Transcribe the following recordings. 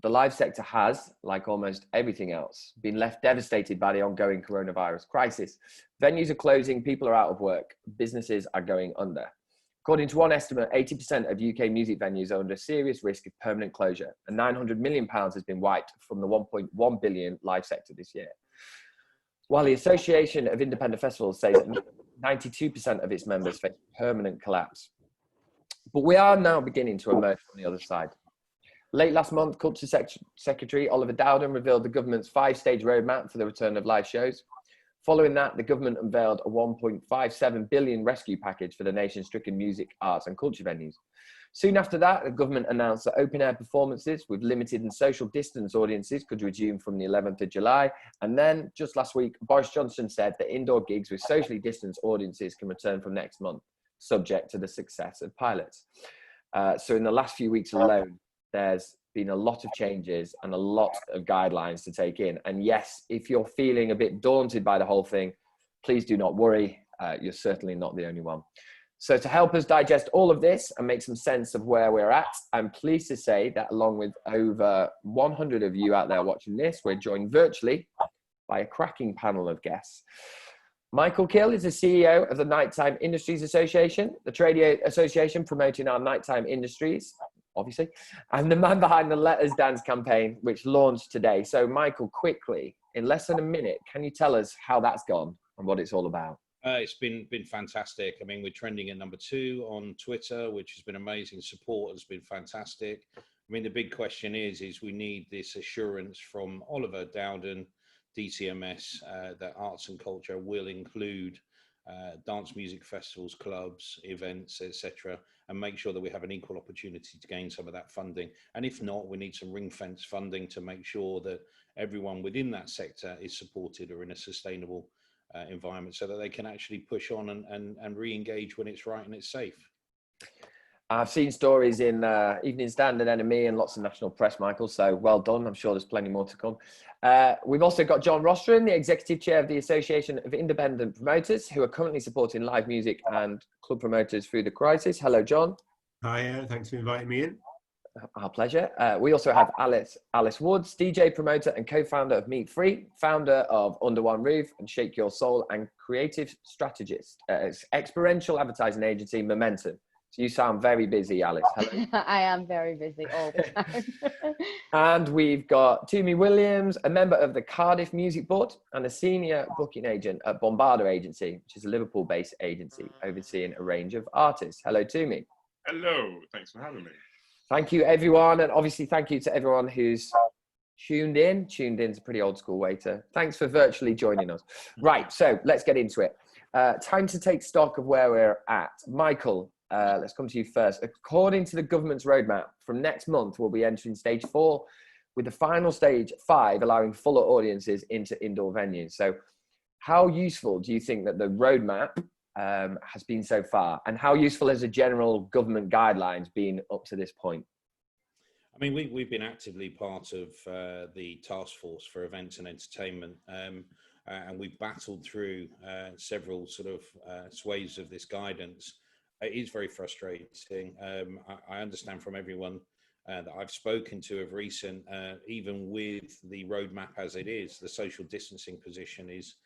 the live sector has, like almost everything else, been left devastated by the ongoing coronavirus crisis. Venues are closing, people are out of work, businesses are going under. According to one estimate, 80% of UK music venues are under serious risk of permanent closure, and £900 million has been wiped from the 1.1 billion live sector this year. While the Association of Independent Festivals says that 92% of its members face permanent collapse. But we are now beginning to emerge from the other side. Late last month, Culture Secretary Oliver Dowden revealed the government's 5-stage roadmap for the return of live shows. Following that, the government unveiled a £1.57 billion rescue package for the nation's stricken music, arts and culture venues. Soon after that, the government announced that open-air performances with limited and social distance audiences could resume from the 11th of July. And then, just last week, Boris Johnson said that indoor gigs with socially distanced audiences can return from next month, subject to the success of pilots. So in the last few weeks alone, there's been a lot of changes and a lot of guidelines to take in. And yes, if you're feeling a bit daunted by the whole thing, please do not worry. You're certainly not the only one. So to help us digest all of this and make some sense of where we're at, I'm pleased to say that along with over 100 of you out there watching this, we're joined virtually by a cracking panel of guests. Michael Kill is the CEO of the Nighttime Industries Association, the trade association promoting our nighttime industries, obviously, and the man behind the Let Us Dance campaign, which launched today. So Michael, quickly, in less than a minute, can you tell us how that's gone and what it's all about? It's been fantastic. I mean, we're trending at #2 on Twitter, which has been amazing. Support has been fantastic. I mean, the big question is we need this assurance from Oliver Dowden, DCMS, that arts and culture will include dance music festivals, clubs, events, etc., and make sure that we have an equal opportunity to gain some of that funding. And if not, we need some ring fence funding to make sure that everyone within that sector is supported or in a sustainable environment so that they can actually push on and re-engage when it's right and it's safe. I've seen stories in Evening Standard, NME, and lots of national press, Michael, so well done. I'm sure there's plenty more to come. We've also got John Rostron, the Executive Chair of the Association of Independent Promoters, who are currently supporting live music and club promoters through the crisis. Hello, John. Hi, thanks for inviting me in. Our pleasure. We also have Alice Woods, DJ, promoter and co-founder of Meat Free, founder of Under One Roof and Shake Your Soul, and creative strategist, experiential advertising agency Momentum. So you sound very busy, Alice. Hello. I am very busy all the time. And we've got Tumi Williams, a member of the Cardiff Music Board and a senior booking agent at Bombarda Agency, which is a Liverpool-based agency overseeing a range of artists. Hello, Tumi. Hello. Thanks for having me. Thank you, everyone. And obviously, thank you to everyone who's tuned in. Tuned in is a pretty old school way to. Thanks for virtually joining us. Right, so let's get into it. Time to take stock of where we're at. Michael, let's come to you first. According to the government's roadmap, from next month, we'll be entering stage 4, with the final stage 5 allowing fuller audiences into indoor venues. So how useful do you think that the roadmap has been so far, and how useful has the general government guidelines been up to this point? I mean, we've been actively part of the task force for events and entertainment, and we've battled through several sort of sways of this guidance. It is very frustrating. I understand from everyone that I've spoken to of recent, even with the roadmap as it is, the social distancing position is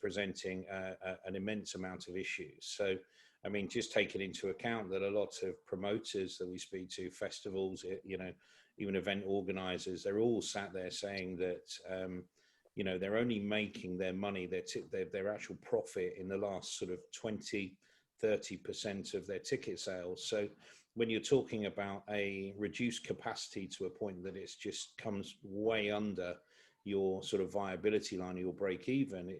presenting an immense amount of issues. So, I mean, just taking into account that a lot of promoters that we speak to, festivals, you know, even event organizers, they're all sat there saying that, you know, they're only making their money, their actual profit in the last sort of 20-30% of their ticket sales. So when you're talking about a reduced capacity to a point that it's just comes way under your sort of viability line, your break even,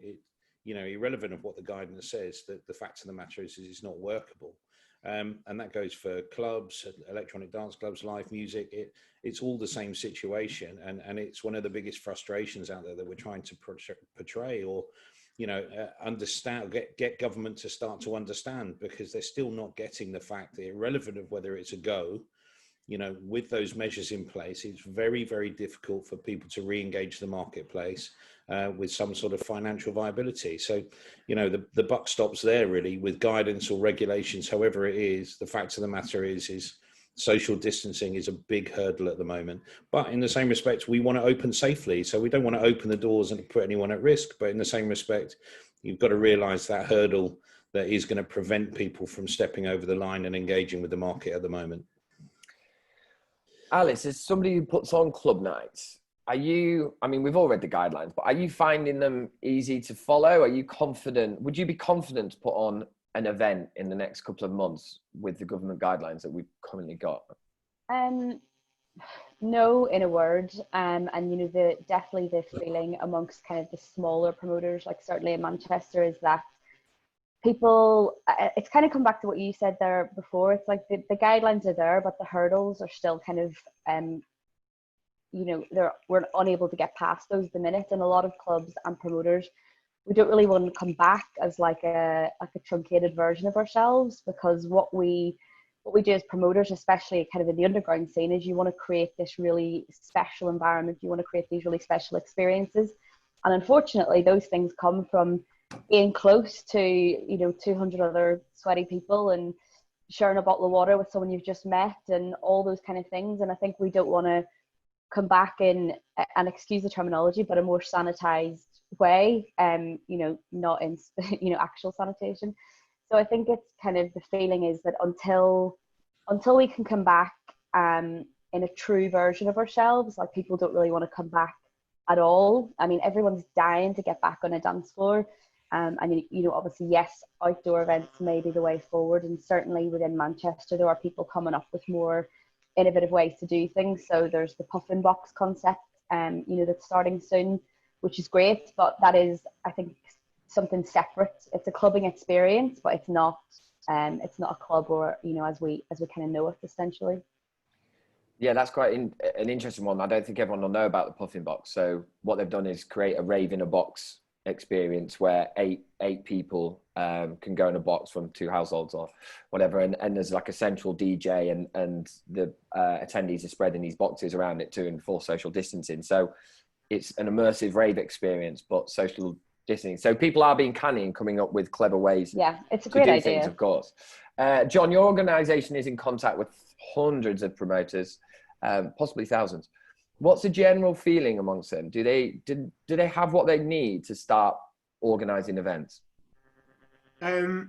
you know, irrelevant of what the guidance says, that the fact of the matter is it's not workable. And that goes for clubs, electronic dance clubs, live music. It's all the same situation, and it's one of the biggest frustrations out there that we're trying to portray, or, you know, understand, get government to start to understand, because they're still not getting the fact that, irrelevant of whether it's a go, you know, with those measures in place, it's very, very difficult for people to re-engage the marketplace with some sort of financial viability. So, you know, the buck stops there really with guidance or regulations, however it is. The fact of the matter is social distancing is a big hurdle at the moment. But in the same respect, we want to open safely. So we don't want to open the doors and put anyone at risk. But in the same respect, you've got to realise that hurdle that is going to prevent people from stepping over the line and engaging with the market at the moment. Alice, as somebody who puts on club nights, I mean, we've all read the guidelines, but are you finding them easy to follow? Are you confident? Would you be confident to put on an event in the next couple of months with the government guidelines that we've currently got? No, in a word. And definitely the feeling amongst kind of the smaller promoters, like certainly in Manchester, is that people, it's kind of come back to what you said there before. It's like the guidelines are there, but the hurdles are still kind of we're unable to get past those at the minute. And a lot of clubs and promoters, we don't really want to come back as like a truncated version of ourselves, because what we do as promoters, especially kind of in the underground scene, is you want to create this really special environment. You want to create these really special experiences. And unfortunately, those things come from being close to, 200 other sweaty people and sharing a bottle of water with someone you've just met and all those kind of things. And I think we don't want to come back in, and excuse the terminology, but a more sanitized way, not in, actual sanitation. So I think it's kind of, the feeling is that until we can come back in a true version of ourselves, like, people don't really want to come back at all. I mean, everyone's dying to get back on a dance floor. And obviously, yes, outdoor events may be the way forward. And certainly within Manchester, there are people coming up with more innovative ways to do things. So there's the puffin box concept, that's starting soon, which is great. But that is, I think, something separate. It's a clubbing experience, but it's not a club, or as we kind of know it, essentially. Yeah, that's quite an interesting one. I don't think everyone will know about the puffin box. So what they've done is create a rave in a box experience where eight people can go in a box from 2 households or whatever, and there's like a central DJ, and the attendees are spreading these boxes around it to enforce social distancing. So it's an immersive rave experience, but social distancing. So people are being canny and coming up with clever ways. Yeah, it's a great idea. Things, of course. John, your organisation is in contact with hundreds of promoters, possibly thousands. What's the general feeling amongst them? Do they have what they need to start organising events? Well,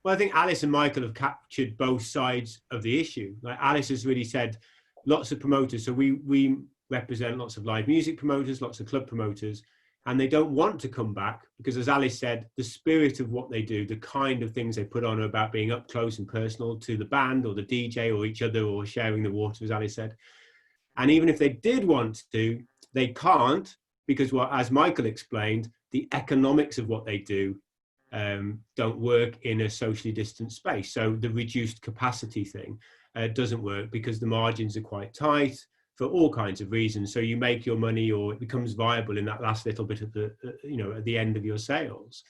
I think Alice and Michael have captured both sides of the issue. Like Alice has really said, lots of promoters. So we represent lots of live music promoters, lots of club promoters, and they don't want to come back because, as Alice said, the spirit of what they do, the kind of things they put on, are about being up close and personal to the band or the DJ or each other, or sharing the water, as Alice said. And even if they did want to, they can't, because, well, as Michael explained, the economics of what they do don't work in a socially distant space. So the reduced capacity thing doesn't work because the margins are quite tight for all kinds of reasons. So you make your money, or it becomes viable in that last little bit of the, at the end of your sales.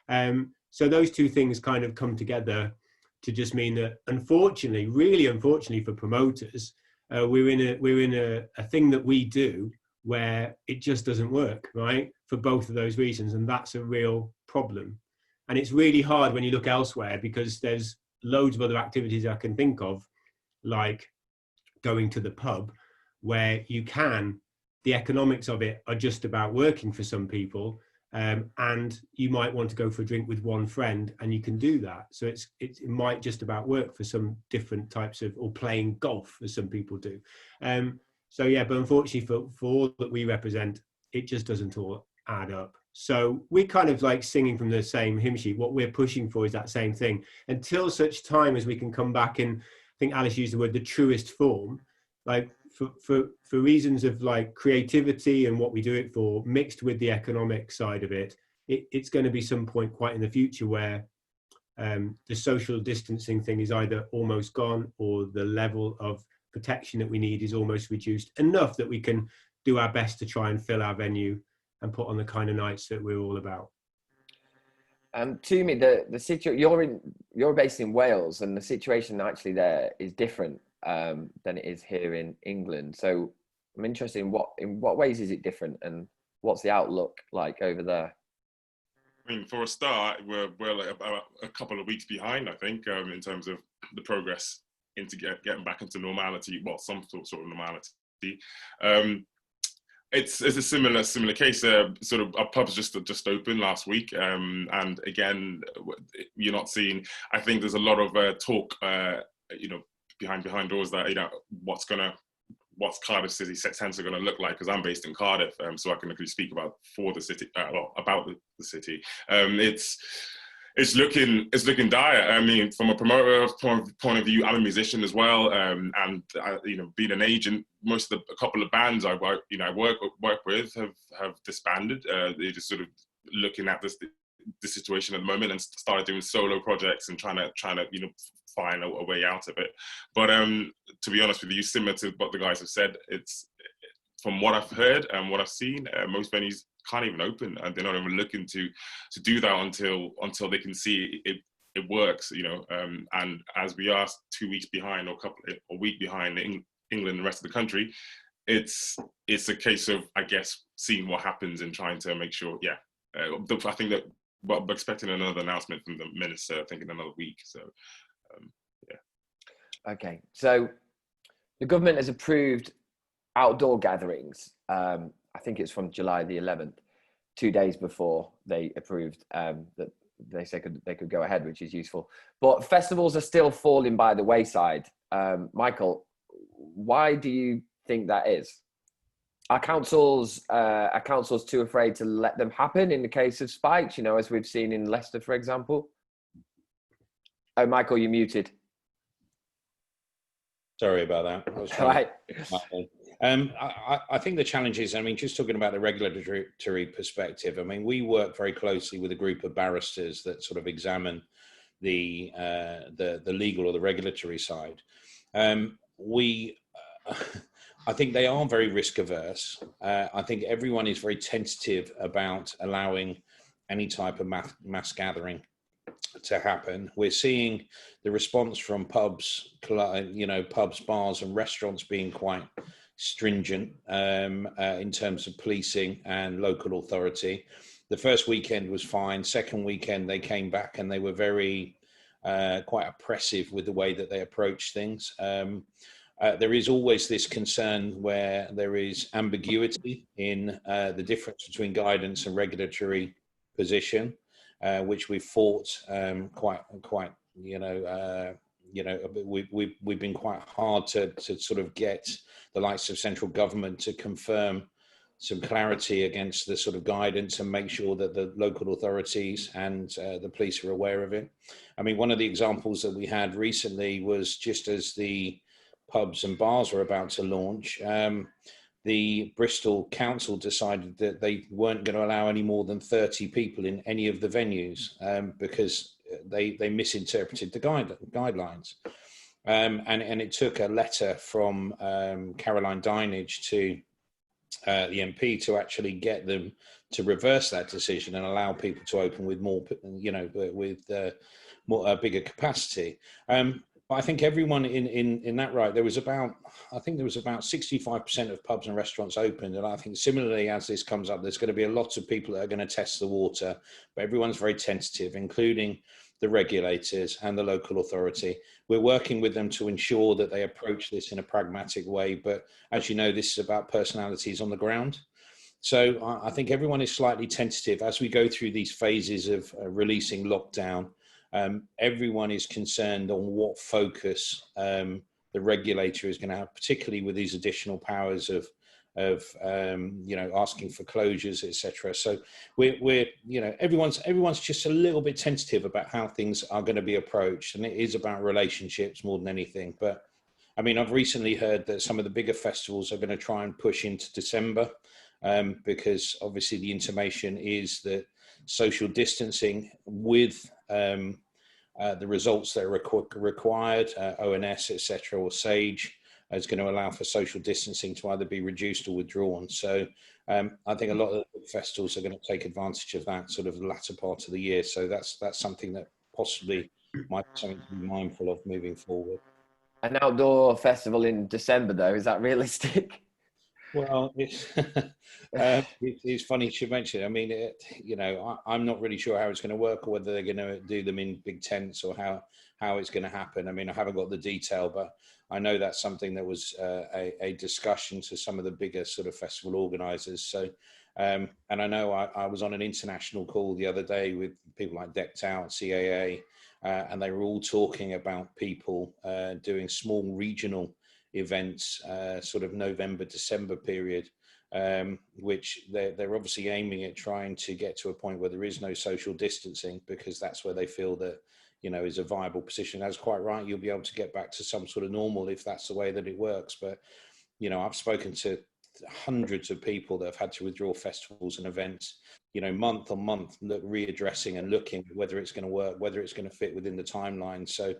So those two things kind of come together to just mean that, unfortunately, really unfortunately for promoters, we're in a thing that we do where it just doesn't work, right? For both of those reasons. And that's a real problem. And it's really hard when you look elsewhere, because there's loads of other activities I can think of, like going to the pub, where the economics of it are just about working for some people. And you might want to go for a drink with one friend, and you can do that. So it might just about work for some different types of, or playing golf, as some people do. So yeah, but unfortunately for all that we represent, it just doesn't all add up. So we're kind of like singing from the same hymn sheet. What we're pushing for is that same thing, until such time as we can come back in, I think Alice used the word, the truest form, like for reasons of like creativity and what we do it for, mixed with the economic side of it. It's going to be some point quite in the future where the social distancing thing is either almost gone, or the level of protection that we need is almost reduced enough that we can do our best to try and fill our venue and put on the kind of nights that we're all about. Tumi, the situation, you're based in Wales, and the situation actually there is different than it is here in England. So I'm interested in what ways is it different, and what's the outlook like over there? I mean, for a start, we're like about a couple of weeks behind, I think, in terms of the progress getting back into normality, well, some sort of normality. It's a similar case. Sort of our pubs just opened last week, and again, you're not seeing. I think there's a lot of talk, behind doors that what's Cardiff City Centre going to look like, because I'm based in Cardiff, so I can actually speak about the city. About the city. It's looking dire. I mean, from a promoter point of view, I'm a musician as well, and being an agent, a couple of bands I work with have disbanded. They're just sort of looking at the situation at the moment and started doing solo projects and trying to find a way out of it. But to be honest with you, similar to what the guys have said, it's from what I've heard and what I've seen, most venues can't even open, and they're not even looking to do that until they can see it works, and as we are 2 weeks behind or a week behind England and the rest of the country, it's a case of, I guess, seeing what happens and trying to make sure. I think that we're expecting another announcement from the minister, I think, in another week. So Okay, so the government has approved outdoor gatherings. I think it's from July the 11th, 2 days before they approved that they said they could go ahead, which is useful. But festivals are still falling by the wayside. Michael, why do you think that is? Are councils too afraid to let them happen in the case of spikes, as we've seen in Leicester, for example? Oh, Michael, you're muted. Sorry about that. I was Right. I think the challenge is, just talking about the regulatory perspective, we work very closely with a group of barristers that sort of examine the legal or the regulatory side. I think they are very risk averse. I think everyone is very tentative about allowing any type of mass gathering to happen. We're seeing the response from pubs, bars and restaurants being quite stringent in terms of policing and local authority. The first weekend was fine. Second weekend, they came back and they were very quite oppressive with the way that they approach things. There is always this concern where there is ambiguity in the difference between guidance and regulatory position, which we've fought we've been quite hard to sort of get the likes of central government to confirm some clarity against the sort of guidance and make sure that the local authorities and the police are aware of it. One of the examples that we had recently was just as the pubs and bars were about to launch, the Bristol Council decided that they weren't going to allow any more than 30 people in any of the venues because they misinterpreted the guidelines. And it took a letter from Caroline Dinenage to the MP to actually get them to reverse that decision and allow people to open with more, more bigger capacity. But I think everyone in that right, there was about 65% of pubs and restaurants opened. And I think similarly, as this comes up, there's going to be a lot of people that are going to test the water, but everyone's very tentative, including the regulators and the local authority. We're working with them to ensure that they approach this in a pragmatic way. But as you know, this is about personalities on the ground. So I think everyone is slightly tentative as we go through these phases of releasing lockdown. Everyone is concerned on what focus the regulator is going to have, particularly with these additional powers of asking for closures, etc. So everyone's just a little bit tentative about how things are going to be approached, and it is about relationships more than anything. But I've recently heard that some of the bigger festivals are going to try and push into December because obviously the intimation is that social distancing with the results that are required, ONS, etc., or SAGE, is going to allow for social distancing to either be reduced or withdrawn. So I think a lot of the festivals are going to take advantage of that sort of the latter part of the year. So that's something that possibly might be something to be mindful of moving forward. An outdoor festival in December, though, is that realistic? Well, it's funny you should mention it. I mean, I'm not really sure how it's going to work, or whether they're going to do them in big tents, or how it's going to happen. I mean, I haven't got the detail, but I know that's something that was a discussion to some of the bigger sort of festival organisers. So, and I know I was on an international call the other day with people like Decked Out, CAA, and they were all talking about people doing small regional events, sort of November, December period, which they're obviously aiming at trying to get to a point where there is no social distancing, because that's where they feel that, is a viable position. That's quite right. You'll be able to get back to some sort of normal if that's the way that it works. But, I've spoken to hundreds of people that have had to withdraw festivals and events, month on month, readdressing and looking at whether it's going to work, whether it's going to fit within the timeline. So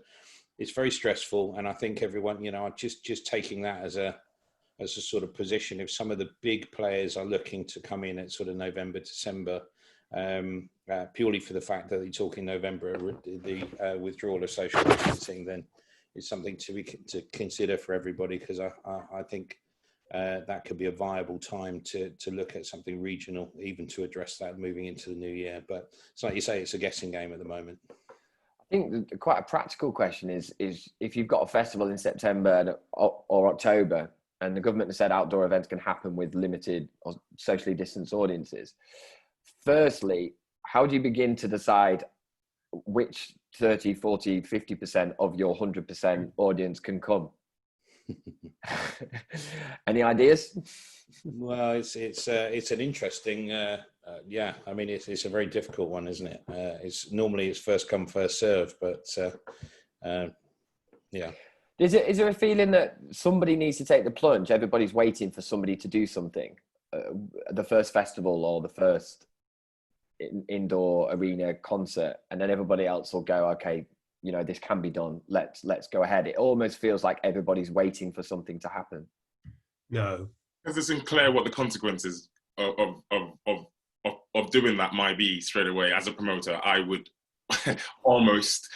it's very stressful. And I think everyone, just taking that as a sort of position, if some of the big players are looking to come in at sort of November, December, purely for the fact that they're talking November, the withdrawal of social distancing, then it's something to consider for everybody, because I think that could be a viable time to look at something regional, even to address that moving into the new year. But it's like you say, it's a guessing game at the moment. I think quite a practical question is if you've got a festival in September or October, and the government has said outdoor events can happen with limited or socially distanced audiences. Firstly, how do you begin to decide which 30, 40, 50% of your 100% audience can come? Any ideas? Well, it's an interesting, I mean, it's a very difficult one, isn't it? It's first come, first serve, but yeah. Is there a feeling that somebody needs to take the plunge? Everybody's waiting for somebody to do something. The first festival or the first indoor arena concert, and then everybody else will go, okay, this can be done. Let's go ahead. It almost feels like everybody's waiting for something to happen. No, because it's unclear what the consequences of doing that might be straight away. As a promoter, I would almost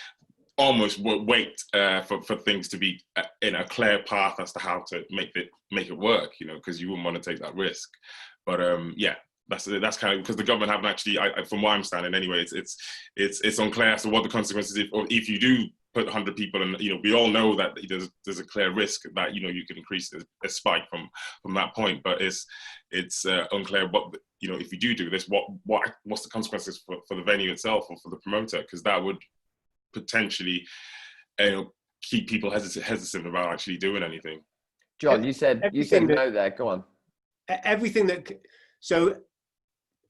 wait for things to be in a clear path as to how to make it work, because you wouldn't want to take that risk. But that's kind of because the government haven't actually, from where I'm standing anyway, it's unclear as to what the consequences if you do put 100 people, and we all know that there's a clear risk that you can increase a spike from that point, but it's unclear what if you do this, what's the consequences for the venue itself or for the promoter, because that would potentially keep people hesitant about actually doing anything. John, you said no there. Go on. So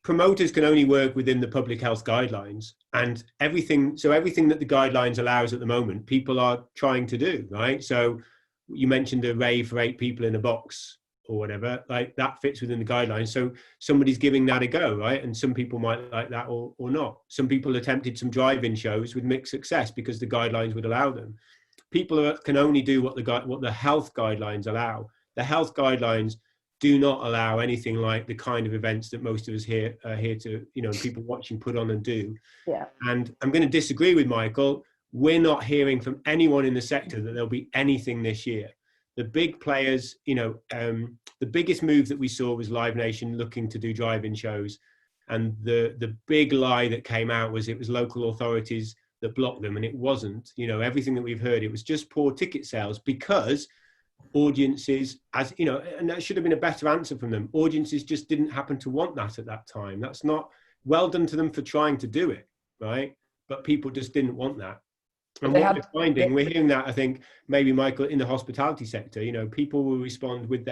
promoters can only work within the public health guidelines, and everything that the guidelines allows at the moment, people are trying to do, right? So you mentioned a rave for 8 people in a box or whatever, like that fits within the guidelines. So somebody's giving that a go, right? And some people might like that or not. Some people attempted some drive-in shows with mixed success because the guidelines would allow them. People can only do what the health guidelines allow. The health guidelines do not allow anything like the kind of events that most of us here are here to, people watching put on and do. Yeah. And I'm going to disagree with Michael. We're not hearing from anyone in the sector that there'll be anything this year. The big players, the biggest move that we saw was Live Nation looking to do drive-in shows. And the big lie that came out was it was local authorities that blocked them. And it wasn't, everything that we've heard, it was just poor ticket sales because audiences, and that should have been a better answer from them. Audiences just didn't happen to want that at that time. That's not well done to them for trying to do it, right? But people just didn't want that. And we're hearing that, I think, maybe, Michael, in the hospitality sector, people will respond with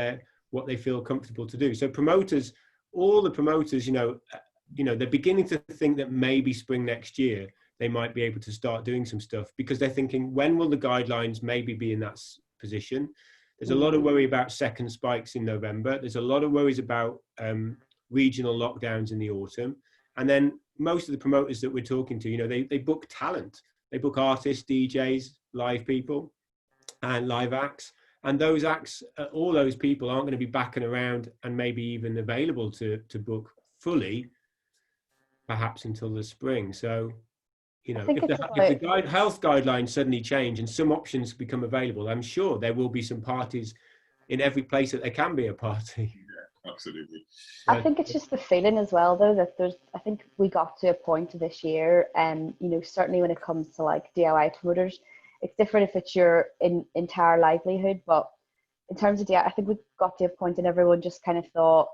what they feel comfortable to do. So promoters, all the promoters, they're beginning to think that maybe spring next year, they might be able to start doing some stuff, because they're thinking, when will the guidelines maybe be in that position? There's a lot of worry about second spikes in November. There's a lot of worries about regional lockdowns in the autumn. And then most of the promoters that we're talking to, they book talent. They book artists, DJs, live people, and live acts. And those acts, all those people aren't going to be backing around and maybe even available to book fully, perhaps until the spring. So, if the health guidelines suddenly change and some options become available, I'm sure there will be some parties in every place that there can be a party. Absolutely. I think it's just the feeling as well, though, that I think we got to a point this year, certainly when it comes to like DIY promoters, it's different if it's your entire livelihood, but in terms of DIY, I think we got to a point and everyone just kind of thought,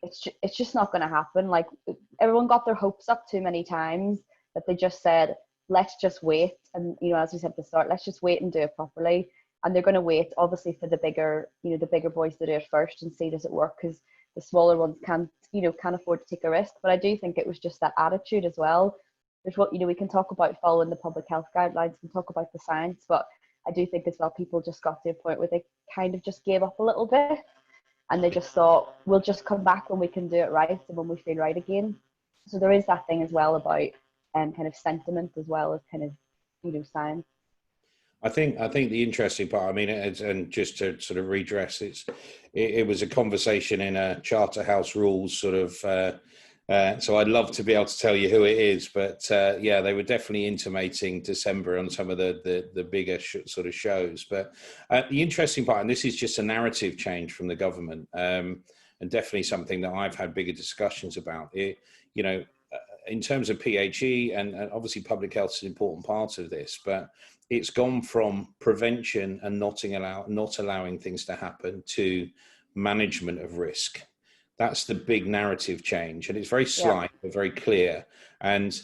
it's just not going to happen. Like, everyone got their hopes up too many times that they just said, let's just wait. And, as we said at the start, let's just wait and do it properly. And they're going to wait, obviously, for the bigger boys to do it first and see does it work, because the smaller ones can't afford to take a risk. But I do think it was just that attitude as well. There's what, we can talk about following the public health guidelines, we can talk about the science, but I do think as well people just got to a point where they kind of just gave up a little bit. And they just thought, we'll just come back when we can do it right and when we feel right again. So there is that thing as well about kind of sentiment as well as kind of science. I think the interesting part, I mean, and just to sort of redress, it was a conversation in a Charterhouse Rules sort of, so I'd love to be able to tell you who it is, but yeah, they were definitely intimating December on some of the bigger sort of shows. But the interesting part, and this is just a narrative change from the government, and definitely something that I've had bigger discussions about. In terms of PHE, and obviously public health is an important part of this, but it's gone from prevention and not allowing things to happen to management of risk. That's the big narrative change, and it's very slight, but very clear. And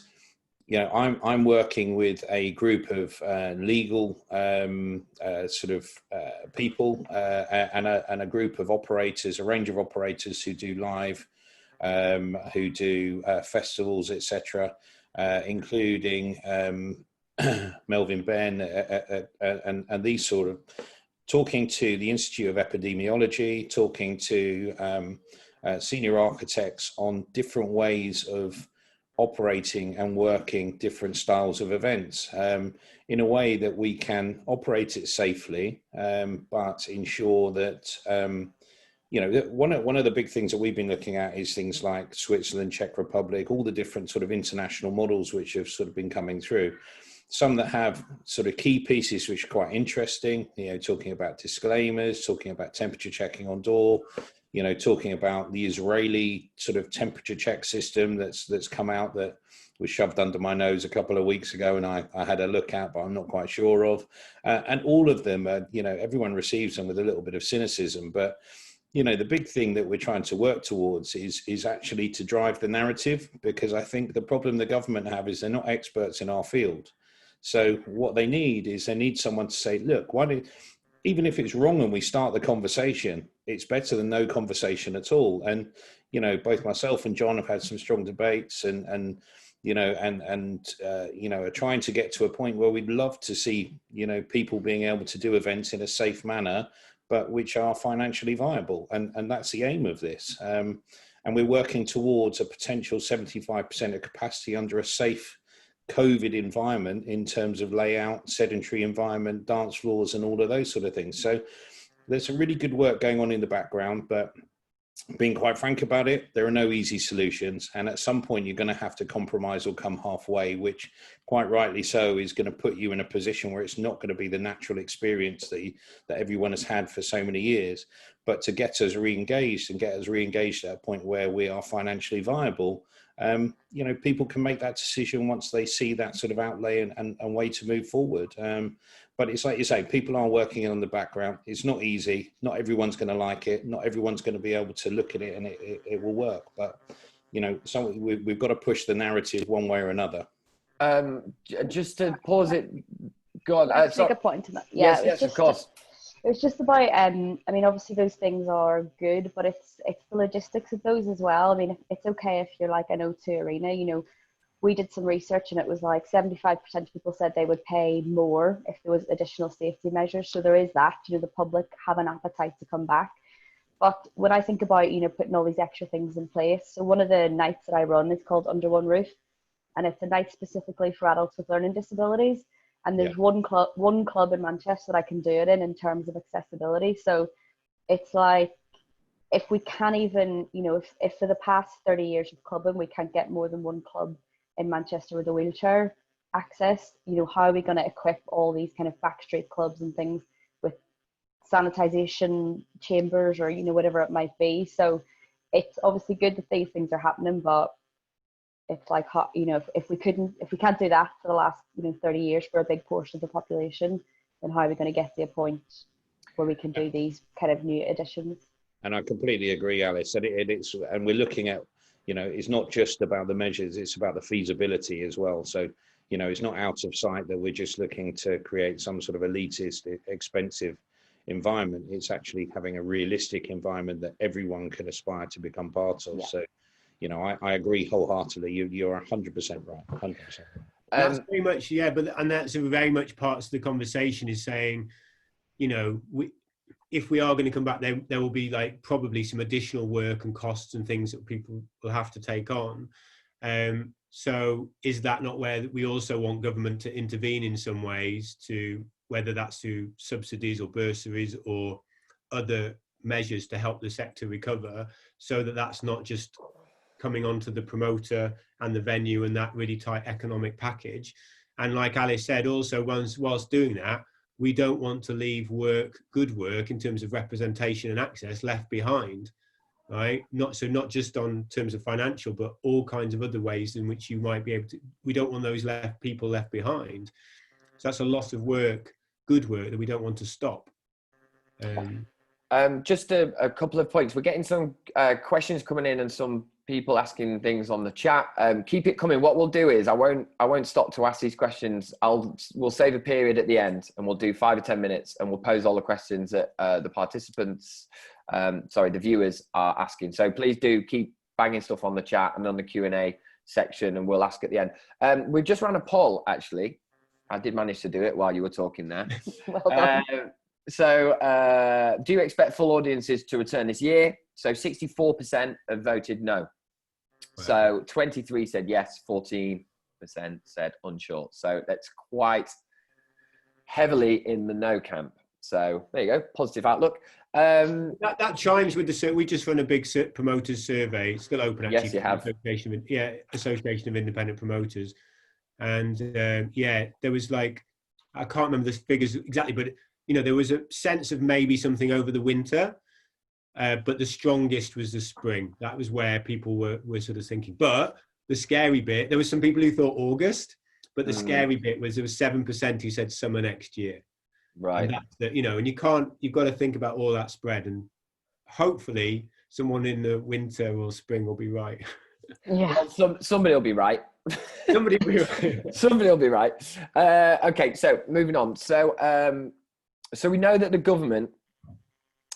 I'm working with a group of legal people and a group of operators, a range of operators who do live, who do festivals, etc., including Melvin Ben and these sort of, talking to the Institute of Epidemiology, talking to senior architects on different ways of operating and working different styles of events in a way that we can operate it safely, but ensure that one of the big things that we've been looking at is things like Switzerland, Czech Republic, all the different sort of international models which have sort of been coming through. Some that have sort of key pieces which are quite interesting, talking about disclaimers, talking about temperature checking on door, talking about the Israeli sort of temperature check system that's come out that was shoved under my nose a couple of weeks ago, and I had a look at, but I'm not quite sure of. And all of them, everyone receives them with a little bit of cynicism, but the big thing that we're trying to work towards is actually to drive the narrative, because I think the problem the government have is they're not experts in our field. So what they need is someone to say, look, even if it's wrong and we start the conversation, it's better than no conversation at all. And, both myself and John have had some strong debates and are trying to get to a point where we'd love to see, people being able to do events in a safe manner, but which are financially viable. And that's the aim of this. And we're working towards a potential 75% of capacity under a safe COVID environment in terms of layout, sedentary environment, dance floors, and all of those sort of things. So there's some really good work going on in the background, but being quite frank about it, there are no easy solutions. And at some point, you're going to have to compromise or come halfway, which quite rightly so is going to put you in a position where it's not going to be the natural experience that everyone has had for so many years. But to get us re-engaged at a point where we are financially viable, people can make that decision once they see that sort of outlay and way to move forward. But it's like you say, people are working on the background. It's not easy. Not everyone's going to like it. Not everyone's going to be able to look at it and it will work. But, we've got to push the narrative one way or another. Just to pause it, go on. Let's make a point to that. Yeah, yes, of course. It's just about, obviously those things are good, but it's the logistics of those as well. I mean, it's okay if you're like an O2 Arena, we did some research and it was like 75% of people said they would pay more if there was additional safety measures. So there is that, the public have an appetite to come back. But when I think about, putting all these extra things in place, so one of the nights that I run is called Under One Roof, and it's a night specifically for adults with learning disabilities. And there's one club in Manchester that I can do it in terms of accessibility. So it's like, if we can't even, if for the past 30 years of clubbing, we can't get more than one club in Manchester with a wheelchair access, how are we going to equip all these kind of backstreet clubs and things with sanitization chambers, or whatever it might be. So it's obviously good that these things are happening, but it's like, if we can't do that for the last 30 years for a big portion of the population, then how are we going to get to a point where we can do these kind of new additions? And I completely agree, Alice. And and we're looking at, it's not just about the measures; it's about the feasibility as well. So, it's not out of sight that we're just looking to create some sort of elitist, expensive environment. It's actually having a realistic environment that everyone can aspire to become part of. Yeah. So, I agree wholeheartedly. You're 100% right. 100%. That's very much, yeah, and that's very much parts of the conversation is saying, if we are going to come back, there will be probably some additional work and costs and things that people will have to take on. So is that not where we also want government to intervene in some ways, to whether that's through subsidies or bursaries or other measures to help the sector recover, so that that's not just coming onto the promoter and the venue and that really tight economic package. And like Alice said, also whilst doing that, we don't want to leave good work in terms of representation and access left behind, right? Not just on terms of financial, but all kinds of other ways in which you might be able to. We don't want those people left behind. So that's a lot of work, good work, that we don't want to stop. Just a couple of points. We're getting some questions coming in and some people asking things on the chat. Keep it coming. What we'll do is I won't stop to ask these questions. We'll save a period at the end and we'll do 5 or 10 minutes and we'll pose all the questions that the participants, the viewers are asking. So please do keep banging stuff on the chat and on the Q&A section, and we'll ask at the end. We just ran a poll, actually. I did manage to do it while you were talking there. Well done. So do you expect full audiences to return this year? So 64% have voted no. Wow. So 23 said yes, 14% said unsure. So that's quite heavily in the no camp. So there you go, positive outlook. That chimes with we just run a big promoters survey. It's still open, actually. Yes, you have. Association of Independent Promoters. And there was I can't remember the figures exactly, but there was a sense of maybe something over the winter, but the strongest was the spring. That was where people were sort of thinking. But the scary bit, there was some people who thought August, but the scary bit was there was 7% who said summer next year. Right. And and you've got to think about all that spread, and hopefully someone in the winter or spring will be right. Yeah. Well, somebody will be right. Somebody will be right. Somebody will be right. Okay, so moving on. So we know that the government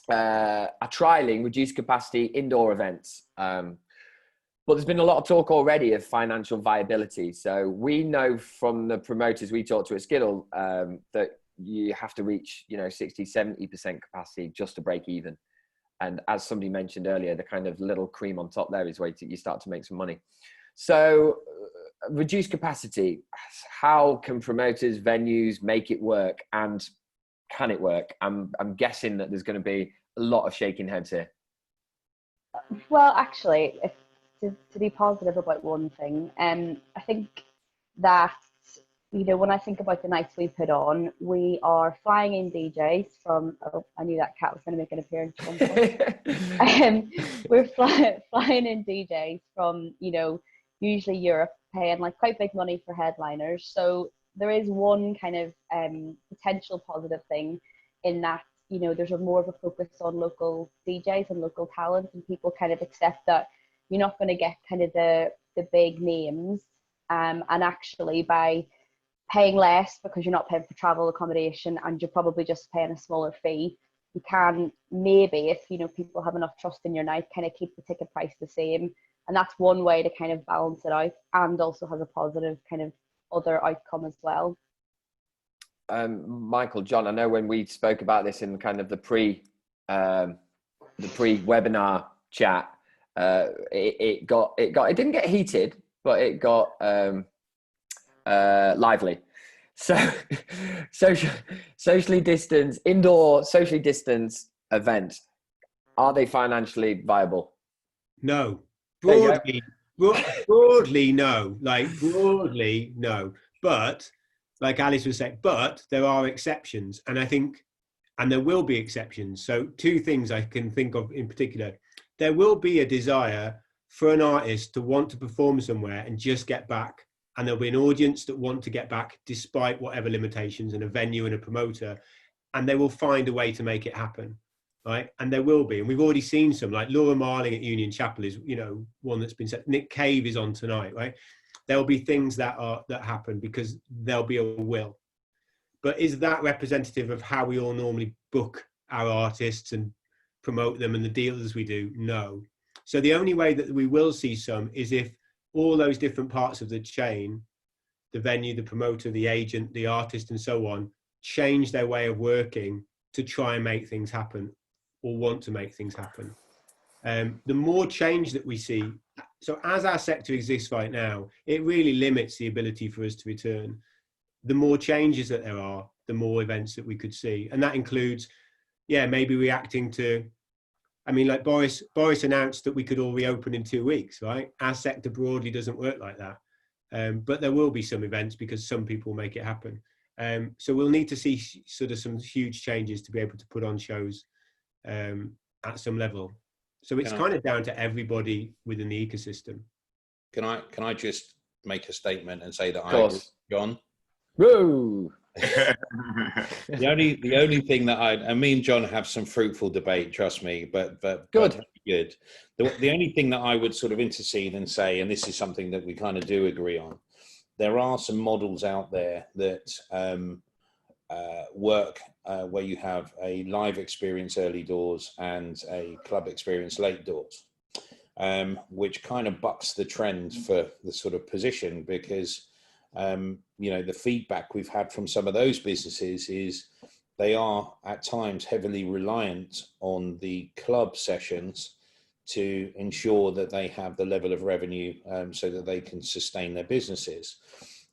are trialling reduced capacity indoor events. But there's been a lot of talk already of financial viability. So we know from the promoters we talked to at Skiddle that you have to reach, 60, 70% capacity just to break even. And as somebody mentioned earlier, the kind of little cream on top there is where you start to make some money. So reduced capacity, how can promoters, venues make it work, and can it work? I'm guessing that there's going to be a lot of shaking heads here. Well, actually, to be positive about one thing, I think that, when I think about the nights we put on, we are flying in DJs from, I knew that cat was going to make an appearance at one point. We're flying in DJs from, usually Europe, paying quite big money for headliners. So there is one kind of potential positive thing in that, there's more of a focus on local DJs and local talent, and people kind of accept that you're not going to get kind of the big names, and actually by paying less because you're not paying for travel accommodation and you're probably just paying a smaller fee, you can maybe, if people have enough trust in your night, kind of keep the ticket price the same. And that's one way to kind of balance it out, and also has a positive kind of other outcome as well. Michael, John, I know when we spoke about this in kind of the pre-webinar chat, it didn't get heated, but it got lively. So socially distanced, indoor socially distanced events, are they financially viable? No. Broadly no. Broadly no. But like Alice was saying, but there are exceptions. And I think and there will be exceptions. So two things I can think of in particular. There will be a desire for an artist to want to perform somewhere and just get back. And there'll be an audience that want to get back despite whatever limitations, and a venue and a promoter, and they will find a way to make it happen, right? And there will be, and we've already seen some, like Laura Marling at Union Chapel is, you know, one that's been set. Nick Cave is on tonight, right? There'll be things that happen because there'll be a will. But is that representative of how we all normally book our artists and promote them and the deals we do? No. So the only way that we will see some is if all those different parts of the chain, the venue, the promoter, the agent, the artist, and so on, change their way of working to try and make things happen, or want to make things happen. The more change that we see, so as our sector exists right now, it really limits the ability for us to return. The more changes that there are, the more events that we could see. And that includes, maybe reacting to, I mean, like Boris announced that we could all reopen in 2 weeks, right? Our sector broadly doesn't work like that. But there will be some events because some people make it happen. So we'll need to see sort of some huge changes to be able to put on shows at some level. So it's kind of down to everybody within the ecosystem. Can I just make a statement and say that I agree with John? Whoa! The only thing that and me and John have some fruitful debate, trust me, but good. The only thing that I would sort of intercede and say, and this is something that we kind of do agree on, there are some models out there that work where you have a live experience early doors and a club experience late doors, which kind of bucks the trend for the sort of position, because the feedback we've had from some of those businesses is they are at times heavily reliant on the club sessions to ensure that they have the level of revenue so that they can sustain their businesses.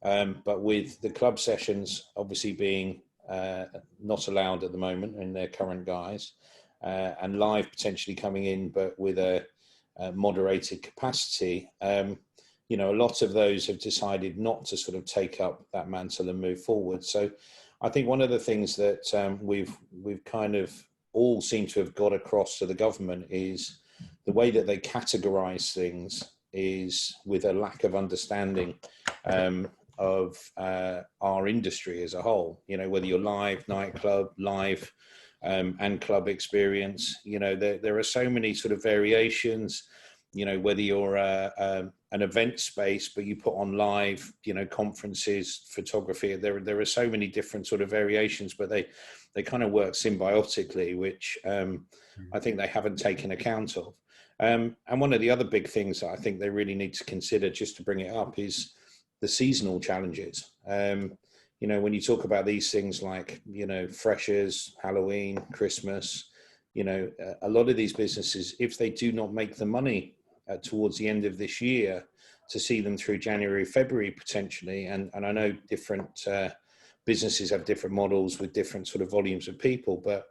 But with the club sessions obviously being not allowed at the moment in their current guise, and live potentially coming in but with a moderated capacity, a lot of those have decided not to sort of take up that mantle and move forward. So I think one of the things that we've kind of all seem to have got across to the government is the way that they categorize things is with a lack of understanding of our industry as a whole. Whether you're live, nightclub, live and club experience, there are so many sort of variations. Whether you're an event space, but you put on live, conferences, photography, there are so many different sort of variations, but they kind of work symbiotically, which I think they haven't taken account of. And one of the other big things that I think they really need to consider, just to bring it up, is the seasonal challenges. When you talk about these things like, freshers, Halloween, Christmas, a lot of these businesses, if they do not make the money towards the end of this year to see them through January, February potentially, and I know different businesses have different models with different sort of volumes of people, but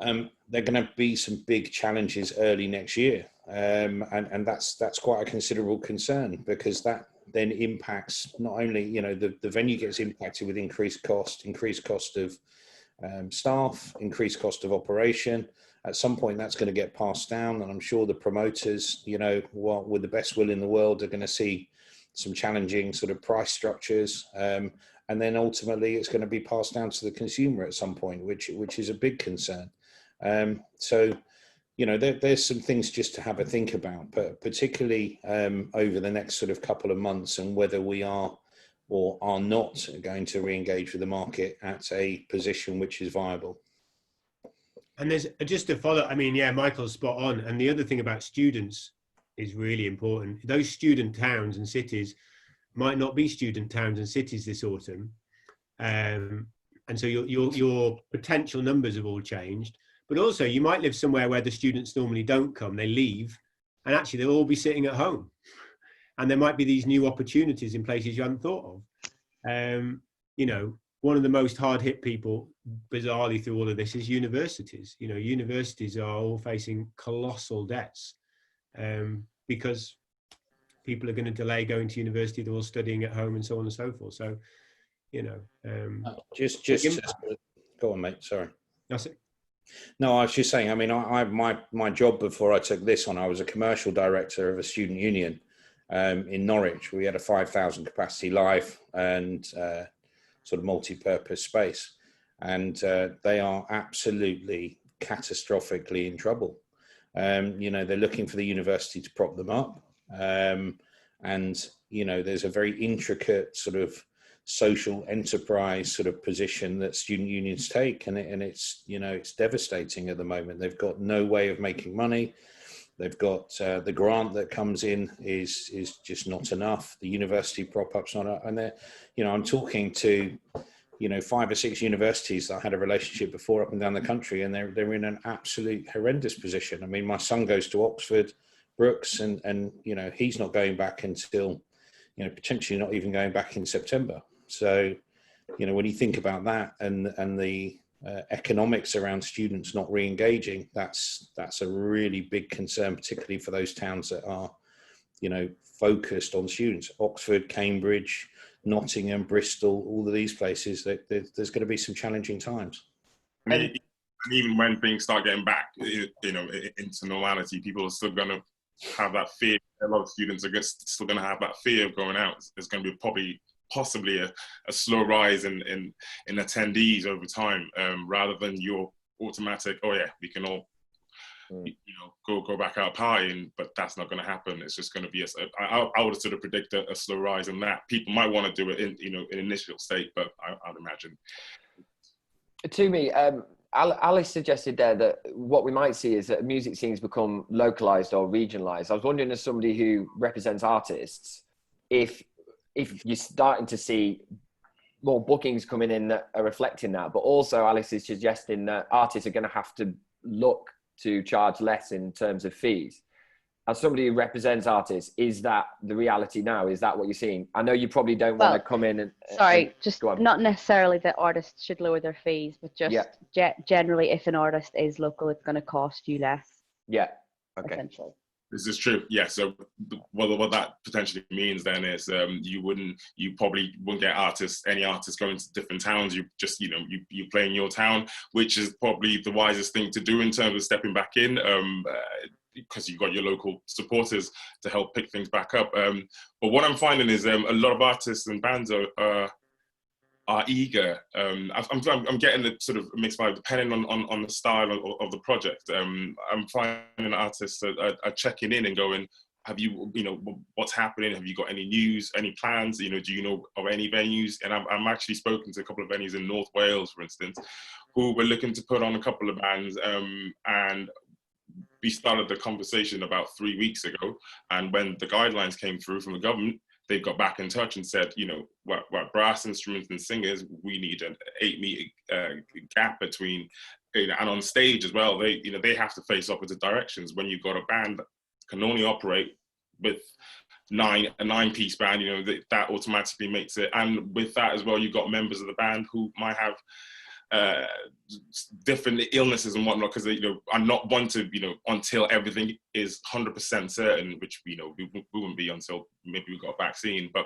there are going to be some big challenges early next year, and that's quite a considerable concern, because that then impacts not only the venue gets impacted with increased cost of staff, increased cost of operation. At some point that's going to get passed down, and I'm sure the promoters, with the best will in the world, are going to see some challenging sort of price structures, and then ultimately it's going to be passed down to the consumer at some point, which is a big concern. So there's some things just to have a think about, but particularly over the next sort of couple of months, and whether we are or are not going to re-engage with the market at a position which is viable. And there's just to follow, Michael's spot on. And the other thing about students is really important. Those student towns and cities might not be student towns and cities this autumn. And so your potential numbers have all changed. But also you might live somewhere where the students normally don't come, they leave, and actually they'll all be sitting at home. And there might be these new opportunities in places you hadn't thought of. One of the most hard-hit people, bizarrely, through all of this is universities. Universities are all facing colossal debts because people are going to delay going to university. They're all studying at home and so on and so forth. So, just go on, mate. Sorry. That's it. No, I was just saying, I mean, my job before I took this on, I was a commercial director of a student union in Norwich. We had a 5,000 capacity live and sort of multi-purpose space. And they are absolutely catastrophically in trouble. You know, they're looking for the university to prop them up. And, you know, there's a very intricate sort of social enterprise sort of position that student unions take. And it's, you know, it's devastating at the moment. They've got no way of making money. They've got the grant that comes in is just not enough. The university prop-up's not enough. And they're, you know, I'm talking to, you know, 5 or 6 universities that I had a relationship before up and down the country, and they're in an absolute horrendous position. I mean, my son goes to Oxford, Brookes, and you know, he's not going back until, you know, potentially not even going back in September. So, you know, when you think about that and the economics around students not re-engaging, that's a really big concern, particularly for those towns that are, you know, focused on students. Oxford, Cambridge, Nottingham, Bristol, all of these places, there's going to be some challenging times. And even when things start getting back, you know, into normality, people are still going to have that fear. A lot of students are still going to have that fear of going out. There's going to be possibly a slow rise in attendees over time, rather than your automatic, oh yeah, we can all, you know, go back out partying, but that's not going to happen. It's just going to be I would sort of predict a slow rise in that. People might want to do it in, you know, in initial state, but I'd imagine. Tumi, Alice suggested there that what we might see is that music scenes become localized or regionalized. I was wondering, as somebody who represents artists, if you're starting to see more bookings coming in that are reflecting that, but also Alice is suggesting that artists are going to have to look to charge less in terms of fees. As somebody who represents artists, is that the reality now? Is that what you're seeing? I know you probably don't want to come in and... just not necessarily that artists should lower their fees, but just generally, if an artist is local, it's going to cost you less. Yeah, okay. Essentially. This is true. Yeah. So what that potentially means then is you probably wouldn't get any artists going to different towns. You just, you know, you play in your town, which is probably the wisest thing to do in terms of stepping back in, because you've got your local supporters to help pick things back up. But what I'm finding is a lot of artists and bands are eager. I'm getting the sort of mixed vibe depending on the style of the project. I'm finding artists are checking in and going, have you know, what's happening? Have you got any news, any plans? You know, do you know of any venues? And I'm actually spoken to a couple of venues in North Wales, for instance, who were looking to put on a couple of bands, and we started the conversation about 3 weeks ago. And when the guidelines came through from the government, they got back in touch and said, you know, what brass instruments and singers, we need an 8-meter gap between, you know, and on stage as well, they have to face opposite directions. When you've got a band that can only operate with a 9-piece band, you know, that automatically makes it. And with that as well, you've got members of the band who might have different illnesses and whatnot, because they, you know, are not one to, you know, until everything is 100% certain, which, you know, we wouldn't be until maybe we got a vaccine, but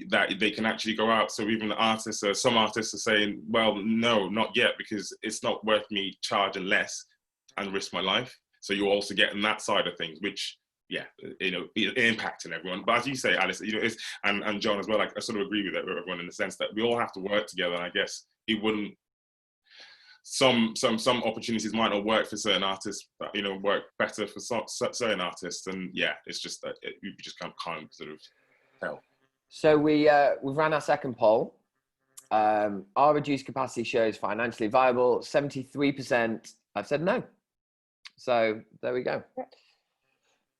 that they can actually go out. So even the artists, some artists are saying, well, no, not yet, because it's not worth me charging less and risk my life. So you're also getting that side of things, which, yeah, you know, impacting everyone. But as you say, Alice, you know, and John as well, I sort of agree with everyone in the sense that we all have to work together. And I guess it wouldn't, some opportunities might not work for certain artists, but, you know, work better for certain artists. And yeah, it's just that you just can't sort of tell. So we ran our second poll. Are reduced capacity shows financially viable? 73% have said no. So there we go.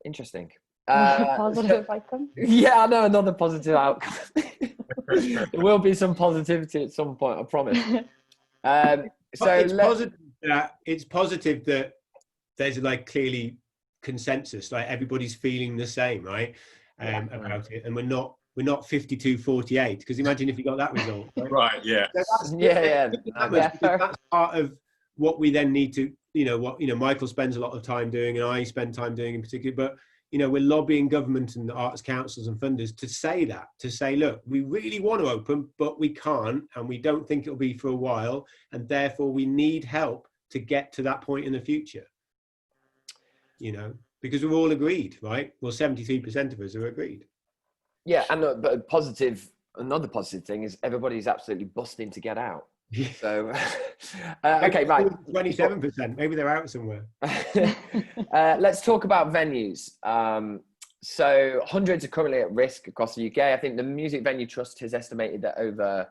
Interesting. Positive outcome. Yeah, I know, another positive outcome. There will be some positivity at some point, I promise. So it's positive that there's like clearly consensus, like everybody's feeling the same, right? About it, and we're not 52-48, because imagine if you got that result, right? Right, yeah. So that's part of what we then need to, Michael spends a lot of time doing, and I spend time doing in particular, but we're lobbying government and arts councils and funders to say, look, we really want to open, but we can't, and we don't think it'll be for a while, and therefore we need help to get to that point in the future? You know, because we're all agreed, right? Well, 73% of us are agreed. Yeah, and but another positive thing is everybody's absolutely busting to get out. So, okay, right. 27%, maybe they're out somewhere. Let's talk about venues. So hundreds are currently at risk across the UK. I think the Music Venue Trust has estimated that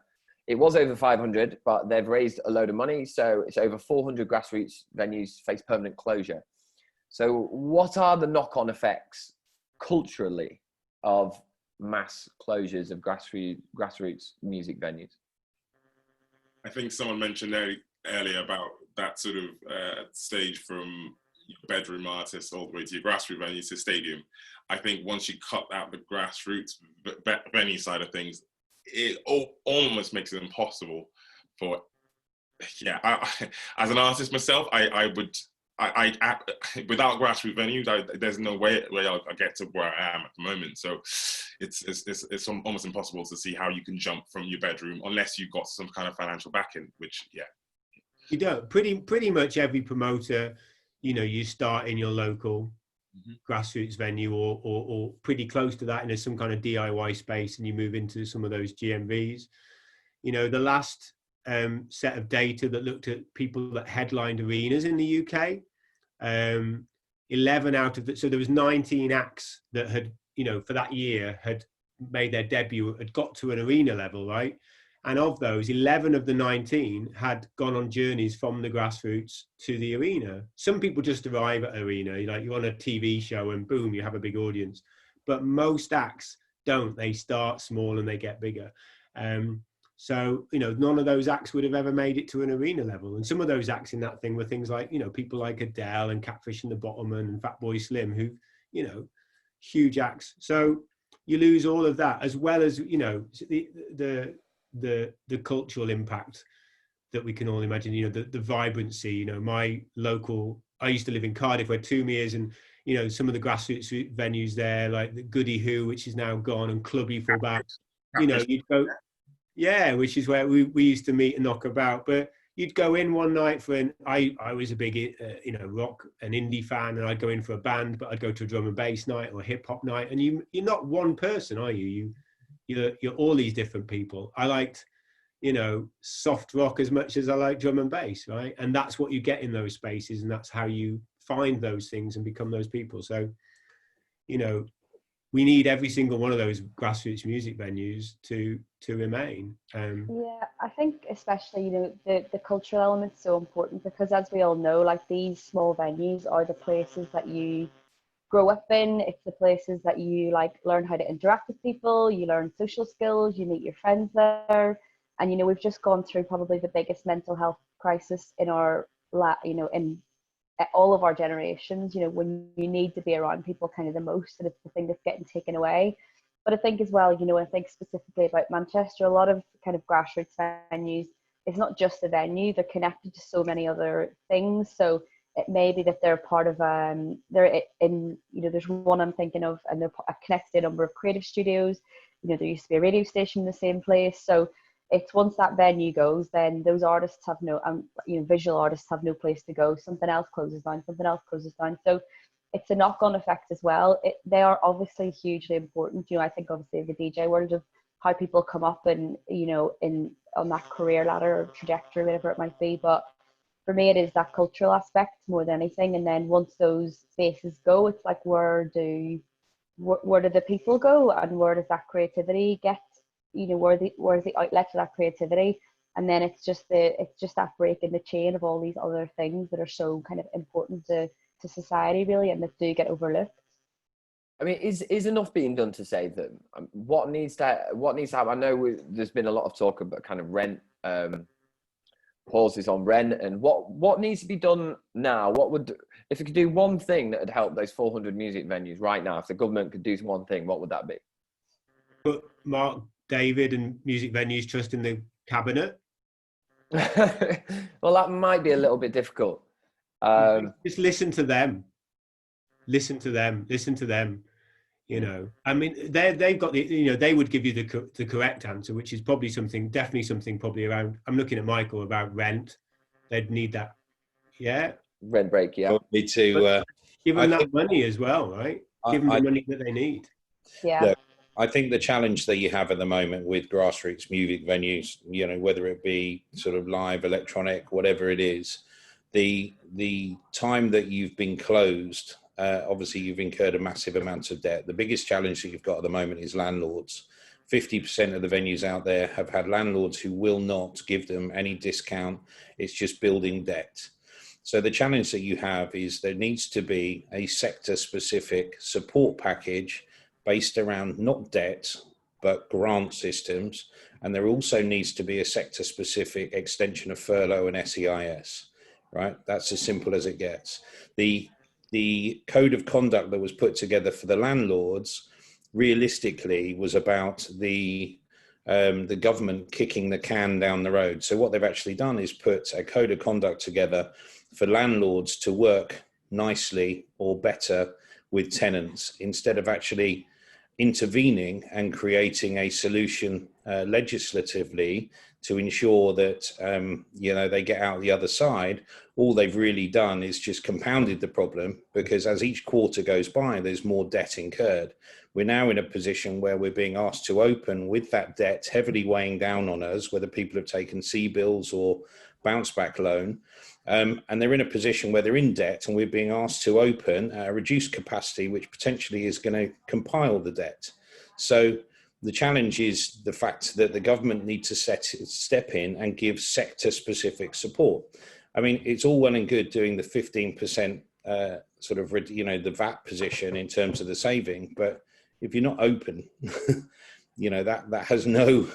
it was over 500, but they've raised a load of money. So it's over 400 grassroots venues face permanent closure. So what are the knock-on effects culturally of mass closures of grassroots music venues? I think someone mentioned earlier about that sort of stage from your bedroom artist all the way to your grassroots venue to stadium. I think once you cut out the grassroots venue side of things, it almost makes it impossible for, as an artist myself, I without grassroots venues, there's no way I'll get to where I am at the moment. So it's almost impossible to see how you can jump from your bedroom unless you've got some kind of financial backing, which, you don't. Pretty much every promoter, you know, you start in your local grassroots venue or pretty close to that in some kind of DIY space, and you move into some of those GMVs. You know, the last set of data that looked at people that headlined arenas in the UK, 11 out of so there was 19 acts that had, you know, for that year had made their debut, had got to an arena level, right? And of those, 11 of the 19 had gone on journeys from the grassroots to the arena. Some people just arrive at arena, like you're on a TV show and boom, you have a big audience. But most acts don't. They start small and they get bigger. So, you know, none of those acts would have ever made it to an arena level. And some of those acts in that thing were things like, you know, people like Adele and Catfish and the Bottommen and Fatboy Slim, who, you know, huge acts. So you lose all of that, as well as, you know, the cultural impact that we can all imagine, you know, the vibrancy. You know, I used to live in Cardiff where Tumi is, and, you know, some of the grassroots venues there, like the Goody Who, which is now gone, and Clubby Fullback, you know, you'd go, yeah, which is where we used to meet and knock about. But you'd go in one night I was a big, you know, rock and indie fan, and I'd go in for a band, but I'd go to a drum and bass night or a hip hop night, and you're not one person, are you? You're all these different people. I liked, you know, soft rock as much as I like drum and bass, right? And that's what you get in those spaces, and that's how you find those things and become those people. So, you know, we need every single one of those grassroots music venues to remain. Yeah, I think especially, you know, the cultural element's so important, because as we all know, like, these small venues are the places that you grow up in. It's the places that you, like, learn how to interact with people, you learn social skills, you meet your friends there. And, you know, we've just gone through probably the biggest mental health crisis in in all of our generations, you know, when you need to be around people kind of the most, and it's the thing that's getting taken away. But I think as well, you know, I think specifically about Manchester, a lot of kind of grassroots venues, it's not just a venue, they're connected to so many other things. So it may be that they're part of, they're in, you know, there's one I'm thinking of, and they're connected to a number of creative studios. You know, there used to be a radio station in the same place. So it's, once that venue goes, then those artists have no, you know, visual artists have no place to go. Something else closes down, something else closes down. So it's a knock-on effect as well. They are obviously hugely important. You know, I think obviously the DJ world of how people come up and, you know, on that career ladder or trajectory, whatever it might be. But for me, it is that cultural aspect more than anything. And then once those spaces go, it's like, where do the people go, and where does that creativity get? You know, where's the outlet to that creativity? And then it's just that break in the chain of all these other things that are so kind of important to society, really, and that do get overlooked. I mean, is enough being done to save them? What needs to happen? I know there's been a lot of talk about kind of rent, pauses on rent, and what needs to be done now? If it could do one thing that would help those 400 music venues right now, if the government could do one thing, what would that be? Put Mark David and Music Venues Trust in the cabinet. Well, that might be a little bit difficult. Just listen to them. You know, I mean, they've got the, you know, they would give you the correct answer, which is definitely something around, I'm looking at Michael, about rent. They'd need that Yeah. Rent break, yeah. Probably to give them that money as well, right? Give them the money that they need. Yeah. Look, I think the challenge that you have at the moment with grassroots music venues, you know, whether it be sort of live, electronic, whatever it is, the time that you've been closed, obviously you've incurred a massive amount of debt. The biggest challenge that you've got at the moment is landlords. 50% of the venues out there have had landlords who will not give them any discount. It's just building debt. So the challenge that you have is there needs to be a sector-specific support package based around not debt, but grant systems. And there also needs to be a sector-specific extension of furlough and SEIS, right? That's as simple as it gets. The code of conduct that was put together for the landlords realistically was about the government kicking the can down the road. So what they've actually done is put a code of conduct together for landlords to work nicely or better with tenants instead of actually intervening and creating a solution legislatively to ensure that you know, they get out the other side. All they've really done is just compounded the problem, because as each quarter goes by, there's more debt incurred. We're now in a position where we're being asked to open with that debt heavily weighing down on us, whether people have taken C-bills or bounce back loan. And they're in a position where they're in debt and we're being asked to open at a reduced capacity, which potentially is going to compile the debt. So the challenge is the fact that the government needs to step in and give sector-specific support. I mean, it's all well and good doing the 15% sort of, you know, the VAT position in terms of the saving, but if you're not open, you know, that has no,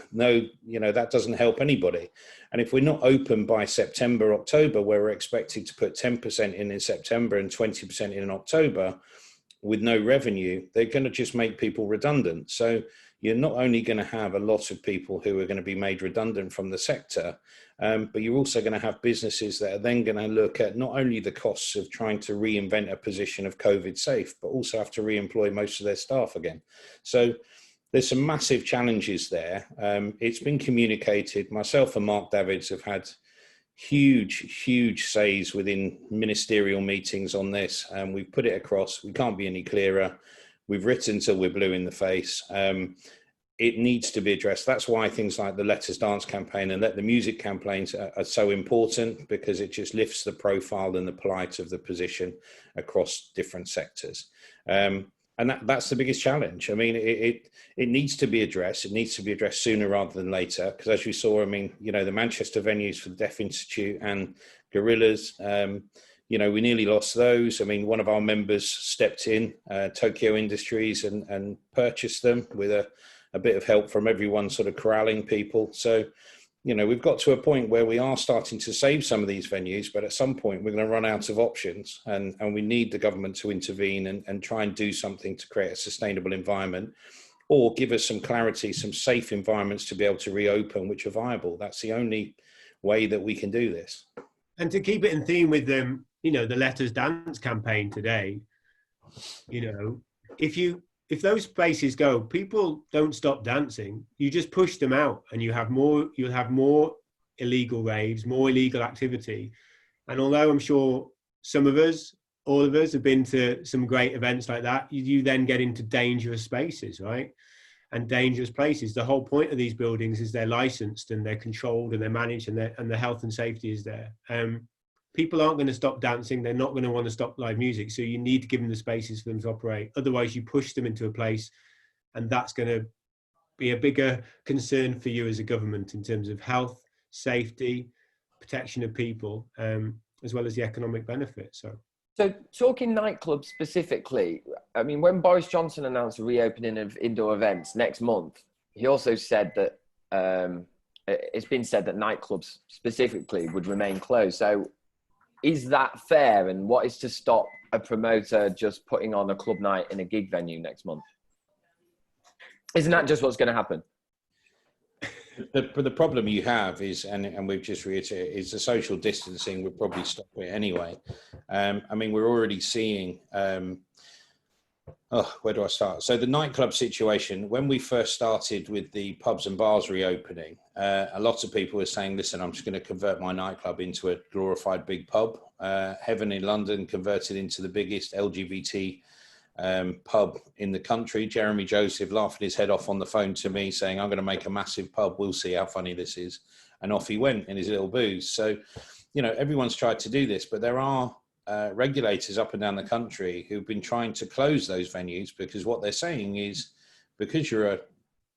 you know, that doesn't help anybody. And if we're not open by September, October, where we're expected to put 10% in September and 20% in October with no revenue, they're going to just make people redundant. So you're not only going to have a lot of people who are going to be made redundant from the sector, but you're also going to have businesses that are then going to look at not only the costs of trying to reinvent a position of COVID safe, but also have to re-employ most of their staff again. So there's some massive challenges there. It's been communicated. Myself and Mark Davids have had huge says within ministerial meetings on this, and we've put it across. We can't be any clearer. We've written till we're blue in the face. It needs to be addressed. That's why things like the Let Us Dance campaign and Let the Music campaigns are so important, because it just lifts the profile and the plight of the position across different sectors. And that's the biggest challenge. I mean, it needs to be addressed. It needs to be addressed sooner rather than later, because as we saw, I mean, you know, the Manchester venues for the Deaf Institute and Gorillas, you know, we nearly lost those. I mean, one of our members stepped in, Tokyo Industries, and purchased them with a bit of help from everyone sort of corralling people. So, you know, we've got to a point where we are starting to save some of these venues, but at some point we're going to run out of options, and we need the government to intervene and try and do something to create a sustainable environment, or give us some clarity, some safe environments to be able to reopen, which are viable. That's the only way that we can do this. And to keep it in theme with them, you know, the Let Us Dance campaign today, you know, if those spaces go, people don't stop dancing. You just push them out, and you'll have more illegal raves, more illegal activity. And although I'm sure some of us, all of us, have been to some great events like that, you then get into dangerous spaces, right? And dangerous places. The whole point of these buildings is they're licensed and they're controlled and they're managed, and the health and safety is there. People aren't going to stop dancing. They're not going to want to stop live music. So you need to give them the spaces for them to operate. Otherwise, you push them into a place, and that's going to be a bigger concern for you as a government in terms of health, safety, protection of people, as well as the economic benefit. So talking nightclubs specifically, I mean, when Boris Johnson announced the reopening of indoor events next month, he also said that it's been said that nightclubs specifically would remain closed. So is that fair? And what is to stop a promoter just putting on a club night in a gig venue next month? Isn't that just what's going to happen? The problem you have is, and we've just reiterated, is the social distancing would probably stop it anyway. I mean, we're already seeing Oh, where do I start? So the nightclub situation, when we first started with the pubs and bars reopening, a lot of people were saying, listen, I'm just going to convert my nightclub into a glorified big pub. Heaven in London converted into the biggest LGBT pub in the country. Jeremy Joseph laughing his head off on the phone to me saying, I'm going to make a massive pub. We'll see how funny this is. And off he went in his little booze. So, you know, everyone's tried to do this, but there are regulators up and down the country who've been trying to close those venues, because what they're saying is, because you're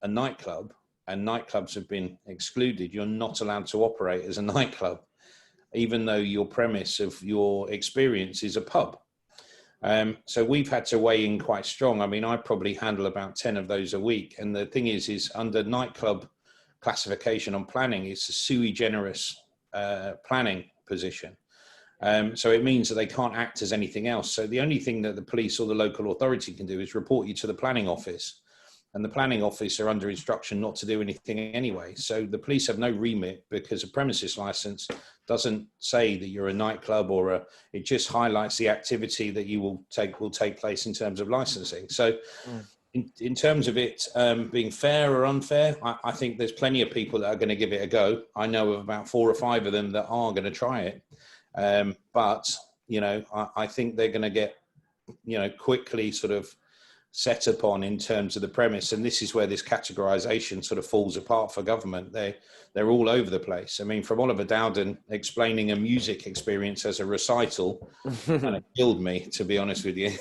a nightclub and nightclubs have been excluded, you're not allowed to operate as a nightclub, even though your premise of your experience is a pub. So we've had to weigh in quite strong. I mean, I probably handle about 10 of those a week. And the thing is under nightclub classification on planning, it's a sui generis planning position. So it means that they can't act as anything else. So the only thing that the police or the local authority can do is report you to the planning office. And the planning office are under instruction not to do anything anyway. So the police have no remit, because a premises license doesn't say that you're a nightclub it just highlights the activity that you will take place in terms of licensing. So in terms of it being fair or unfair, I think there's plenty of people that are going to give it a go. I know of about 4 or 5 of them that are going to try it. But, you know, I think they're going to get, you know, quickly sort of set upon in terms of the premise. And this is where this categorization sort of falls apart for government. They're all over the place. I mean, from Oliver Dowden explaining a music experience as a recital, and it killed me, to be honest with you.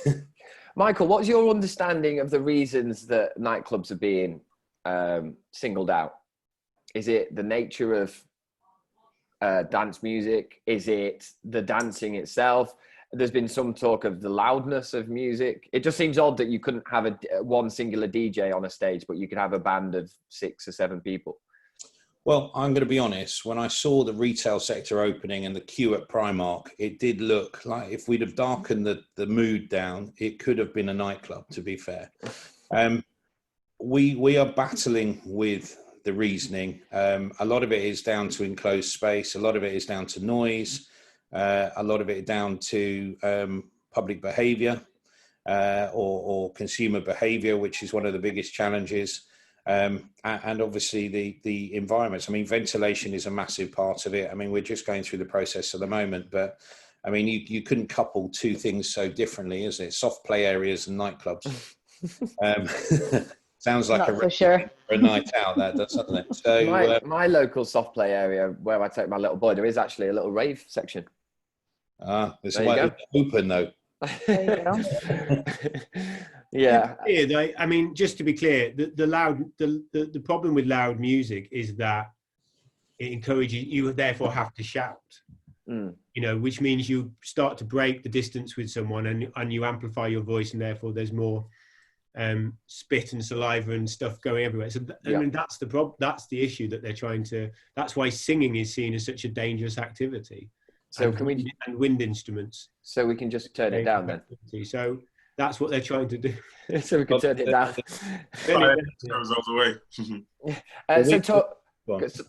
Michael, what's your understanding of the reasons that nightclubs are being singled out? Is it the nature of dance music? Is it the dancing itself? There's been some talk of the loudness of music. It just seems odd that you couldn't have one singular DJ on a stage, but you could have a band of 6 or 7 people. Well, I'm going to be honest. When I saw the retail sector opening and the queue at Primark, it did look like, if we'd have darkened the mood down, it could have been a nightclub, to be fair. We are battling with the reasoning. A lot of it is down to enclosed space. A lot of it is down to noise. A lot of it down to public behaviour or consumer behaviour, which is one of the biggest challenges. And obviously the environments. I mean, ventilation is a massive part of it. I mean, we're just going through the process at the moment, but I mean, you couldn't couple 2 things so differently, isn't it? Soft play areas and nightclubs. Sounds like for a night out, that does, doesn't it? So my local soft play area where I take my little boy, there is actually a little rave section. It's open though. There you go. Yeah. I mean, just to be clear, the problem with loud music is that it encourages you, therefore have to shout. You know, which means you start to break the distance with someone, and you amplify your voice, and therefore there's more spit and saliva and stuff going everywhere. So I mean, that's the problem. That's the issue that they're trying to. That's why singing is seen as such a dangerous activity. So and wind instruments. So we can just turn it down then. So that's what they're trying to do. So we can turn it down.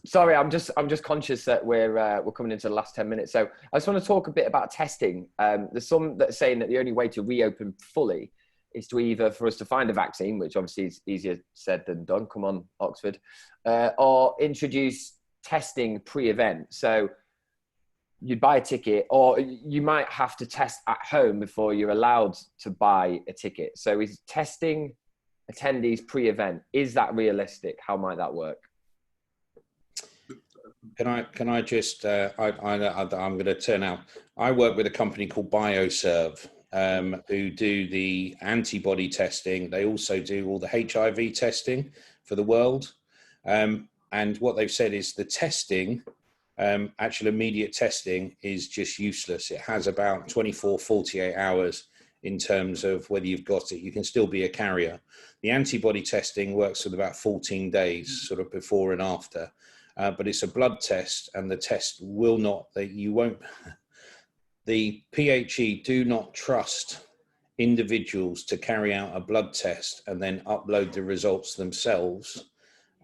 Sorry, I'm just conscious that we're coming into the last 10 minutes. So I just want to talk a bit about testing. There's some that are saying that the only way to reopen fully is to either for us to find a vaccine, which obviously is easier said than done. Come on, Oxford, or introduce testing pre-event. So you'd buy a ticket, or you might have to test at home before you're allowed to buy a ticket. So is testing attendees pre-event, is that realistic? How might that work? Can I just, I'm going to turn out. I work with a company called BioServe, who do the antibody testing. They also do all the HIV testing for the world. And what they've said is the testing, actual immediate testing, is just useless. It has about 24, 48 hours in terms of whether you've got it. You can still be a carrier. The antibody testing works with about 14 days, sort of before and after. But it's a blood test, and the test will not, the PHE do not trust individuals to carry out a blood test and then upload the results themselves.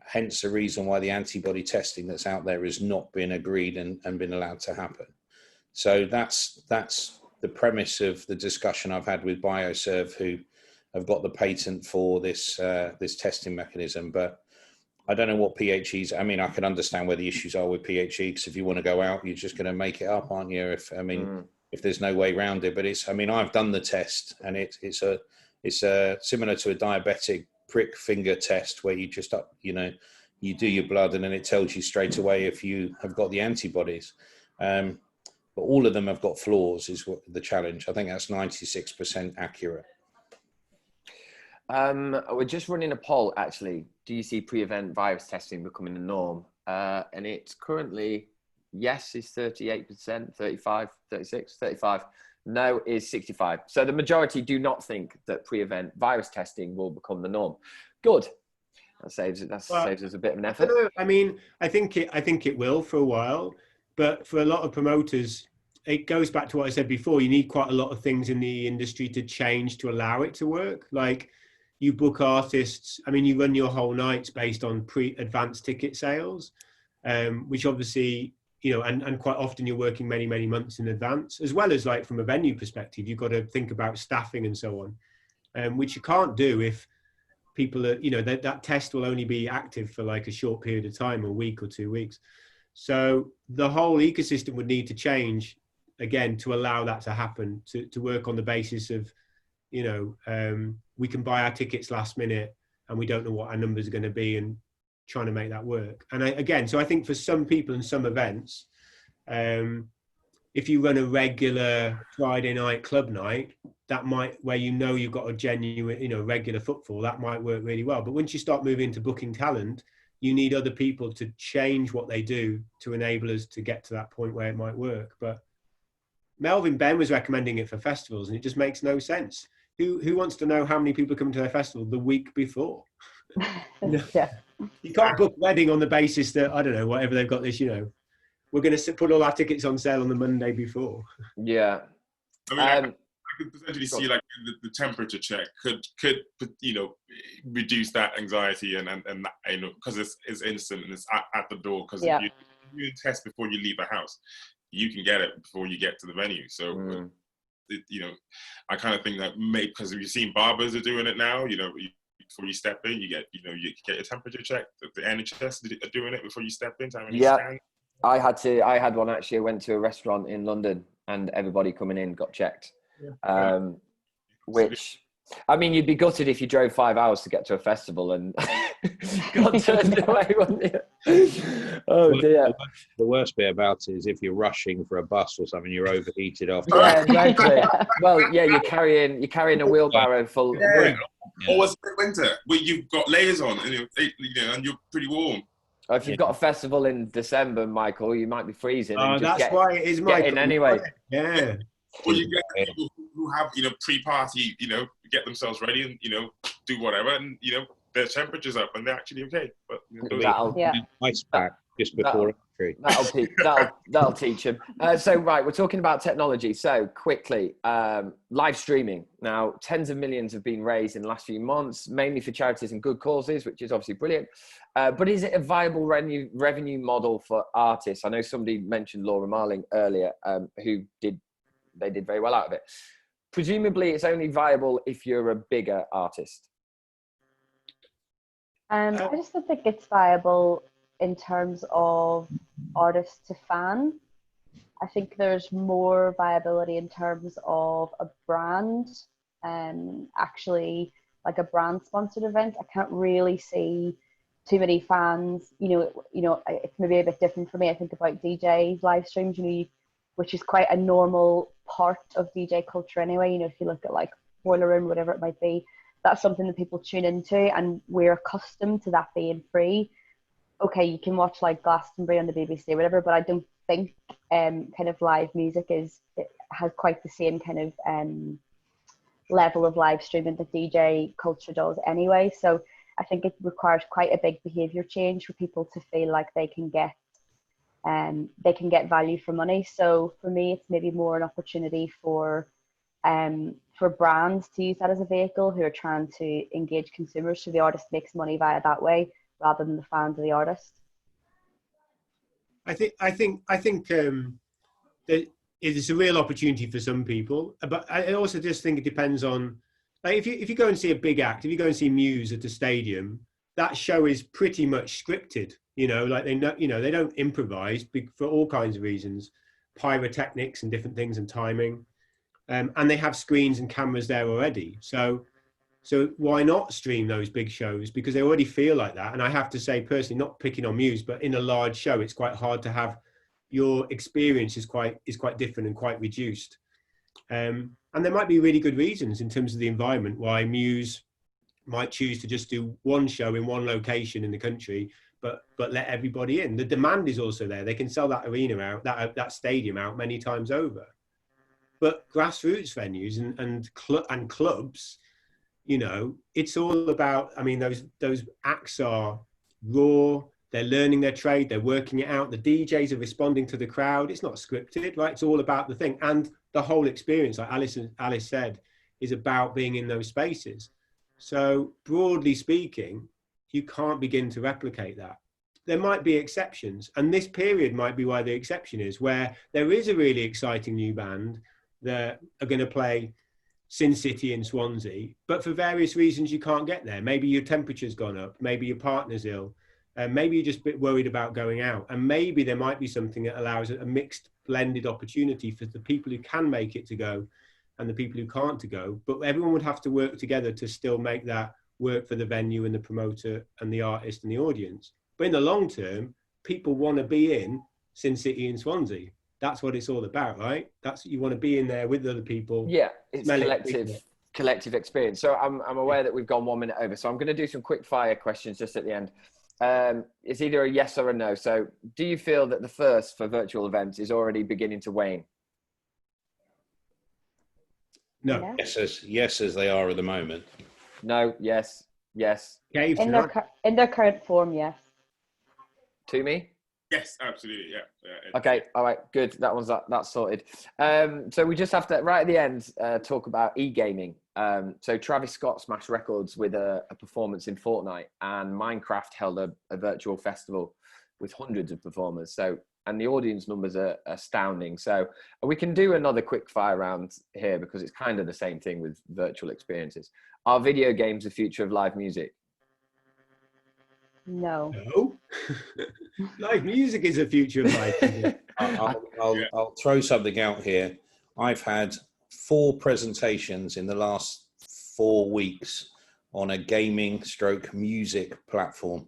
Hence the reason why the antibody testing that's out there has not been agreed and been allowed to happen. So that's the premise of the discussion I've had with BioServe, who have got the patent for this this testing mechanism, but I don't know what PHEs. I mean, I can understand where the issues are with PHE, because if you want to go out, you're just going to make it up, aren't you? If there's no way around it. But it's, I mean, I've done the test, and it's similar to a diabetic prick finger test, where you just you do your blood, and then it tells you straight away if you have got the antibodies. But all of them have got flaws, is what the challenge. I think that's 96% accurate. We're just running a poll, actually. Do you see pre-event virus testing becoming the norm? And it's currently, yes is 38%, 35, 36, 35. No is 65. So the majority do not think that pre-event virus testing will become the norm. Good. That saves us a bit of an effort. I mean, I think it will for a while, but for a lot of promoters, it goes back to what I said before. You need quite a lot of things in the industry to change to allow it to work. Like, you book artists. I mean, you run your whole nights based on advanced ticket sales, which obviously, and quite often you're working many, many months in advance, as well as, like, from a venue perspective, you've got to think about staffing and so on, which you can't do if people are, that test will only be active for like a short period of time, a week or 2 weeks. So the whole ecosystem would need to change again to allow that to happen, to work on the basis of, we can buy our tickets last minute and we don't know what our numbers are going to be, and trying to make that work. And so I think for some people and some events, if you run a regular Friday night club night, that might, where you've got a genuine, regular footfall, that might work really well. But once you start moving to booking talent, you need other people to change what they do to enable us to get to that point where it might work. But Melvin Ben was recommending it for festivals, and it just makes no sense. Who wants to know how many people come to their festival the week before? Yeah. You can't book a wedding on the basis that, I don't know, whatever they've got this, we're going to put all our tickets on sale on the Monday before. Yeah. I mean, I could potentially see like the temperature check could reduce that anxiety and because it's instant and it's at the door, because if you test before you leave the house, you can get it before you get to the venue. So I kind of think that maybe because you've seen barbers are doing it now, before you step in, you get your temperature checked. The NHS are doing it before you step in. Yeah, I had one actually. I went to a restaurant in London and everybody coming in got checked. Which, I mean, you'd be gutted if you drove 5 hours to get to a festival and got turned away, wouldn't you? Oh dear. The worst bit about it is if you're rushing for a bus or something, you're overheated after. Yeah, exactly. Well, yeah, you're carrying a wheelbarrow full. Yeah. Or it's winter, where you've got layers on and you're pretty warm. Or if you've got a festival in December, Michael, you might be freezing. Oh, that's why it is, Michael. Get in anyway. Yeah. Or you get people who have pre-party, get themselves ready and do whatever, and their temperature's up and they're actually okay. But ice pack just before entry. That'll teach them. So right, we're talking about technology. So quickly, live streaming. Now, tens of millions have been raised in the last few months, mainly for charities and good causes, which is obviously brilliant. But is it a viable revenue model for artists? I know somebody mentioned Laura Marling earlier, who did very well out of it. Presumably, it's only viable if you're a bigger artist. I just don't think it's viable in terms of artist to fan. I think there's more viability in terms of a brand, actually like a brand sponsored event. I can't really see too many fans. It's maybe a bit different for me. I think about DJ live streams, which is quite a normal part of DJ culture anyway. If you look at like Boiler Room, whatever it might be, that's something that people tune into, and we're accustomed to that being free. Okay, you can watch like Glastonbury on the BBC or whatever, but I don't think kind of live music has quite the same kind of level of live streaming that DJ culture does anyway. So I think it requires quite a big behaviour change for people to feel like they can get value for money. So for me, it's maybe more an opportunity for brands to use that as a vehicle who are trying to engage consumers, so the artist makes money via that way rather than the fans of the artist. I think that it is a real opportunity for some people, but I also just think it depends on Like if you go and see a big act, if you go and see Muse at a stadium, that show is pretty much scripted. You know, like they know, you know, they don't improvise for all kinds of reasons, pyrotechnics and different things and timing, and they have screens and cameras there already. So why not stream those big shows? Because they already feel like that. And I have to say personally, not picking on Muse, but in a large show, it's quite hard to have your experience is quite different and quite reduced. And there might be really good reasons in terms of the environment why Muse might choose to just do one show in one location in the country, but let everybody in. The demand is also there. They can sell that arena out, that stadium out many times over. But grassroots venues and clubs, you know, it's all about, I mean, those acts are raw. They're learning their trade. They're working it out. The DJs are responding to the crowd. It's not scripted, right? It's all about the thing. And the whole experience, like Alice said, is about being in those spaces. So broadly speaking, you can't begin to replicate that. There might be exceptions. And this period might be why the exception is, where there is a really exciting new band that are going to play Sin City in Swansea, but for various reasons you can't get there. Maybe your temperature's gone up. Maybe your partner's ill. Maybe you're just a bit worried about going out, and maybe there might be something that allows a mixed blended opportunity for the people who can make it to go and the people who can't to go. But everyone would have to work together to still make that work for the venue and the promoter and the artist and the audience. But in the long term, people want to be in Sin City and Swansea. That's what it's all about, right? That's, you want to be in there with other people. Yeah, it's collective experience. So I'm aware that we've gone 1 minute over, so I'm going to do some quick fire questions just at the end. It's either a yes or a no. So do you feel that the thirst for virtual events is already beginning to wane? No. Yes, as they are at the moment. No, yes. In their current form, yes. Tumi? Yes, absolutely. Yeah. Okay. All right. Good. That's sorted. So we just have to, right at the end, talk about e-gaming. So Travis Scott smashed records with a performance in Fortnite, and Minecraft held a virtual festival with hundreds of performers. So, and the audience numbers are astounding. So we can do another quick fire round here because it's kind of the same thing with virtual experiences. Are video games the future of live music? No. Live music is the future of live music. I'll throw something out here. I've had 4 presentations in the last 4 weeks on a gaming / music platform.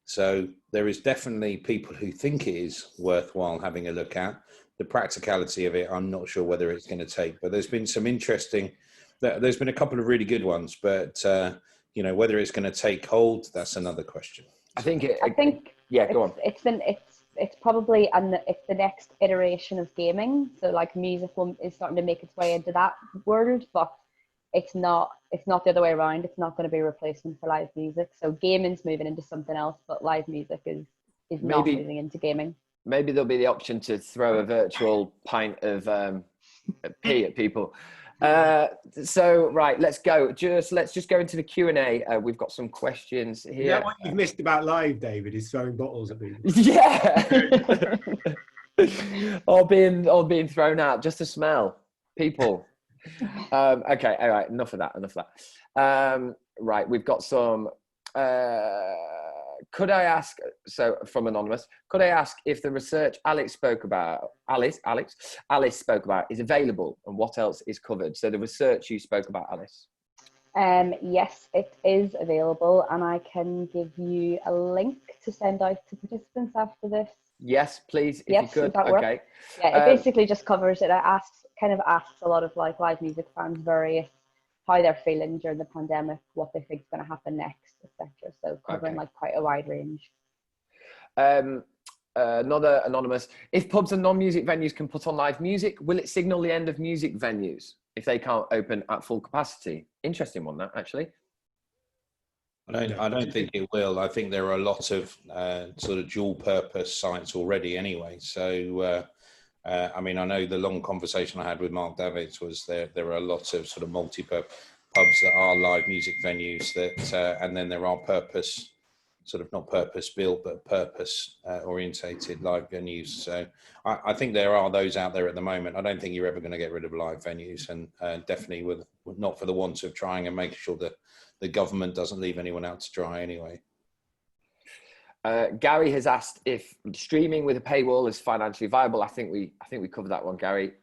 So there is definitely people who think it is worthwhile having a look at. The practicality of it, I'm not sure whether it's going to take, but there's been some interesting, there's been a couple of really good ones, but you know, whether it's going to take hold, that's another question. I think yeah, go on. It's probably, and it's the next iteration of gaming. So like music is starting to make its way into that world, but it's not the other way around. It's not going to be a replacement for live music. So gaming's moving into something else, but live music is not moving into gaming. Maybe there'll be the option to throw a virtual pint of pee at people. So right, let's go. Let's just go into the Q&A. We've got some questions here. You know what you've missed about live, David, is throwing bottles at people. Yeah. or being thrown out just to smell people. Okay, all right, enough of that. Right, we've got some could I ask, so from Anonymous, could I ask if the research Alice spoke about is available, and what else is covered? So the research you spoke about, Alice. Yes, it is available, and I can give you a link to send out to participants after this. Yes, please, if you could. Okay. Yeah, it basically just covers it. It asks a lot of like live music fans how they're feeling during the pandemic, what they think is going to happen next, etc. So covering like quite a wide range. Another Anonymous, if pubs and non-music venues can put on live music, will it signal the end of music venues if they can't open at full capacity? Interesting one, that actually. I don't think it will. I think there are a lot of sort of dual purpose sites already anyway. So, I mean, I know the long conversation I had with Mark Davids was there are a lot of sort of multi-purpose pubs that are live music venues that, and then there are purpose sort of not purpose built, but purpose orientated live venues. So I think there are those out there at the moment. I don't think you're ever going to get rid of live venues, and definitely not for the want of trying and making sure that the government doesn't leave anyone out to dry anyway. Gary has asked if streaming with a paywall is financially viable. I think we covered that one, Gary.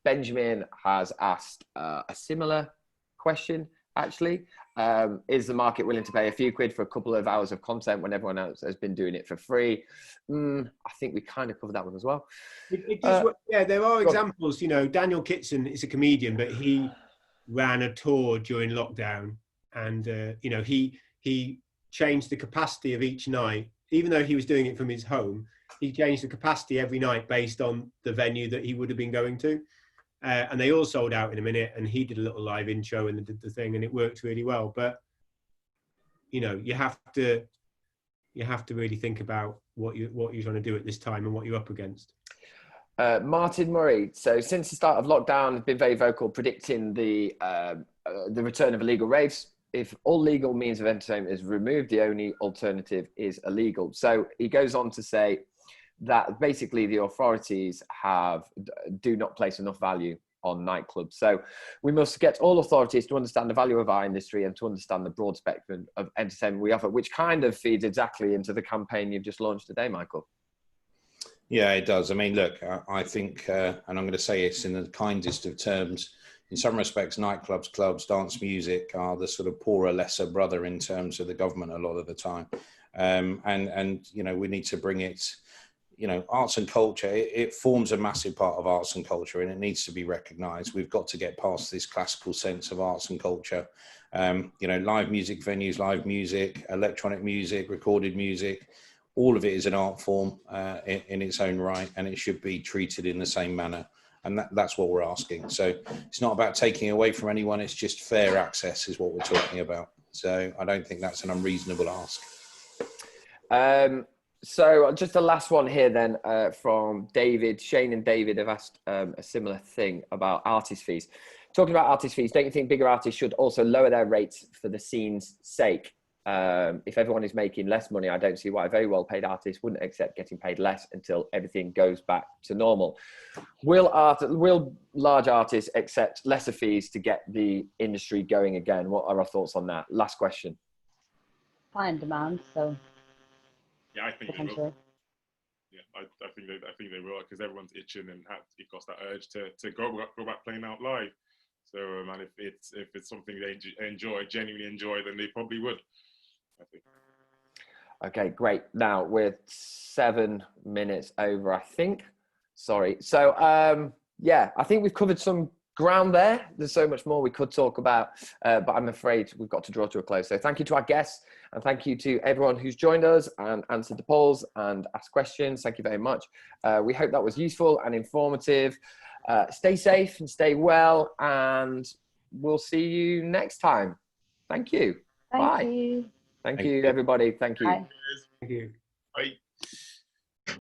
Benjamin has asked a similar question, actually. Is the market willing to pay a few quid for a couple of hours of content when everyone else has been doing it for free? I think we kind of covered that one as well. Yeah, there are examples. You know, Daniel Kitson is a comedian, but he ran a tour during lockdown, and you know, he changed the capacity of each night. Even though he was doing it from his home, he changed the capacity every night based on the venue that he would have been going to. And they all sold out in a minute, and he did a little live intro and did the thing, and it worked really well. But, you know, you have to really think about what you're trying to do at this time and what you're up against. Martin Murray. So since the start of lockdown, I've been very vocal predicting the return of illegal raves. If all legal means of entertainment is removed, the only alternative is illegal. So he goes on to say that basically the authorities do not place enough value on nightclubs. So we must get all authorities to understand the value of our industry and to understand the broad spectrum of entertainment we offer, which kind of feeds exactly into the campaign you've just launched today, Michael. Yeah, it does. I mean, look, I think, and I'm going to say this in the kindest of terms, in some respects, nightclubs, clubs, dance music are the sort of poorer, lesser brother in terms of the government a lot of the time. And you know, we need to bring it, you know, arts and culture, it forms a massive part of arts and culture, and it needs to be recognised. We've got to get past this classical sense of arts and culture. You know, live music venues, live music, electronic music, recorded music, all of it is an art form in its own right, and it should be treated in the same manner. And that's what we're asking. So it's not about taking away from anyone. It's just fair access is what we're talking about. So I don't think that's an unreasonable ask. So just the last one here then from David. Shane and David have asked a similar thing about artist fees. Talking about artist fees, don't you think bigger artists should also lower their rates for the scene's sake? If everyone is making less money, I don't see why very well paid artists wouldn't accept getting paid less until everything goes back to normal. Will large artists accept lesser fees to get the industry going again? What are our thoughts on that? Last question. Supply and demand, so Yeah, I think they will. Yeah, I think they will, because everyone's itching and it got that urge to go back playing out live. So, and if it's something they genuinely enjoy, then they probably would, I think. Okay, great. Now we're 7 minutes over, I think. Sorry. So, yeah, I think we've covered some ground there. There's so much more we could talk about, but I'm afraid we've got to draw to a close. So thank you to our guests, and thank you to everyone who's joined us and answered the polls and asked questions. Thank you very much. We hope that was useful and informative. Stay safe and stay well, and we'll see you next time. Thank you. Bye. Thank you. Thank you, everybody. Thank you. Bye. Thank you. Bye.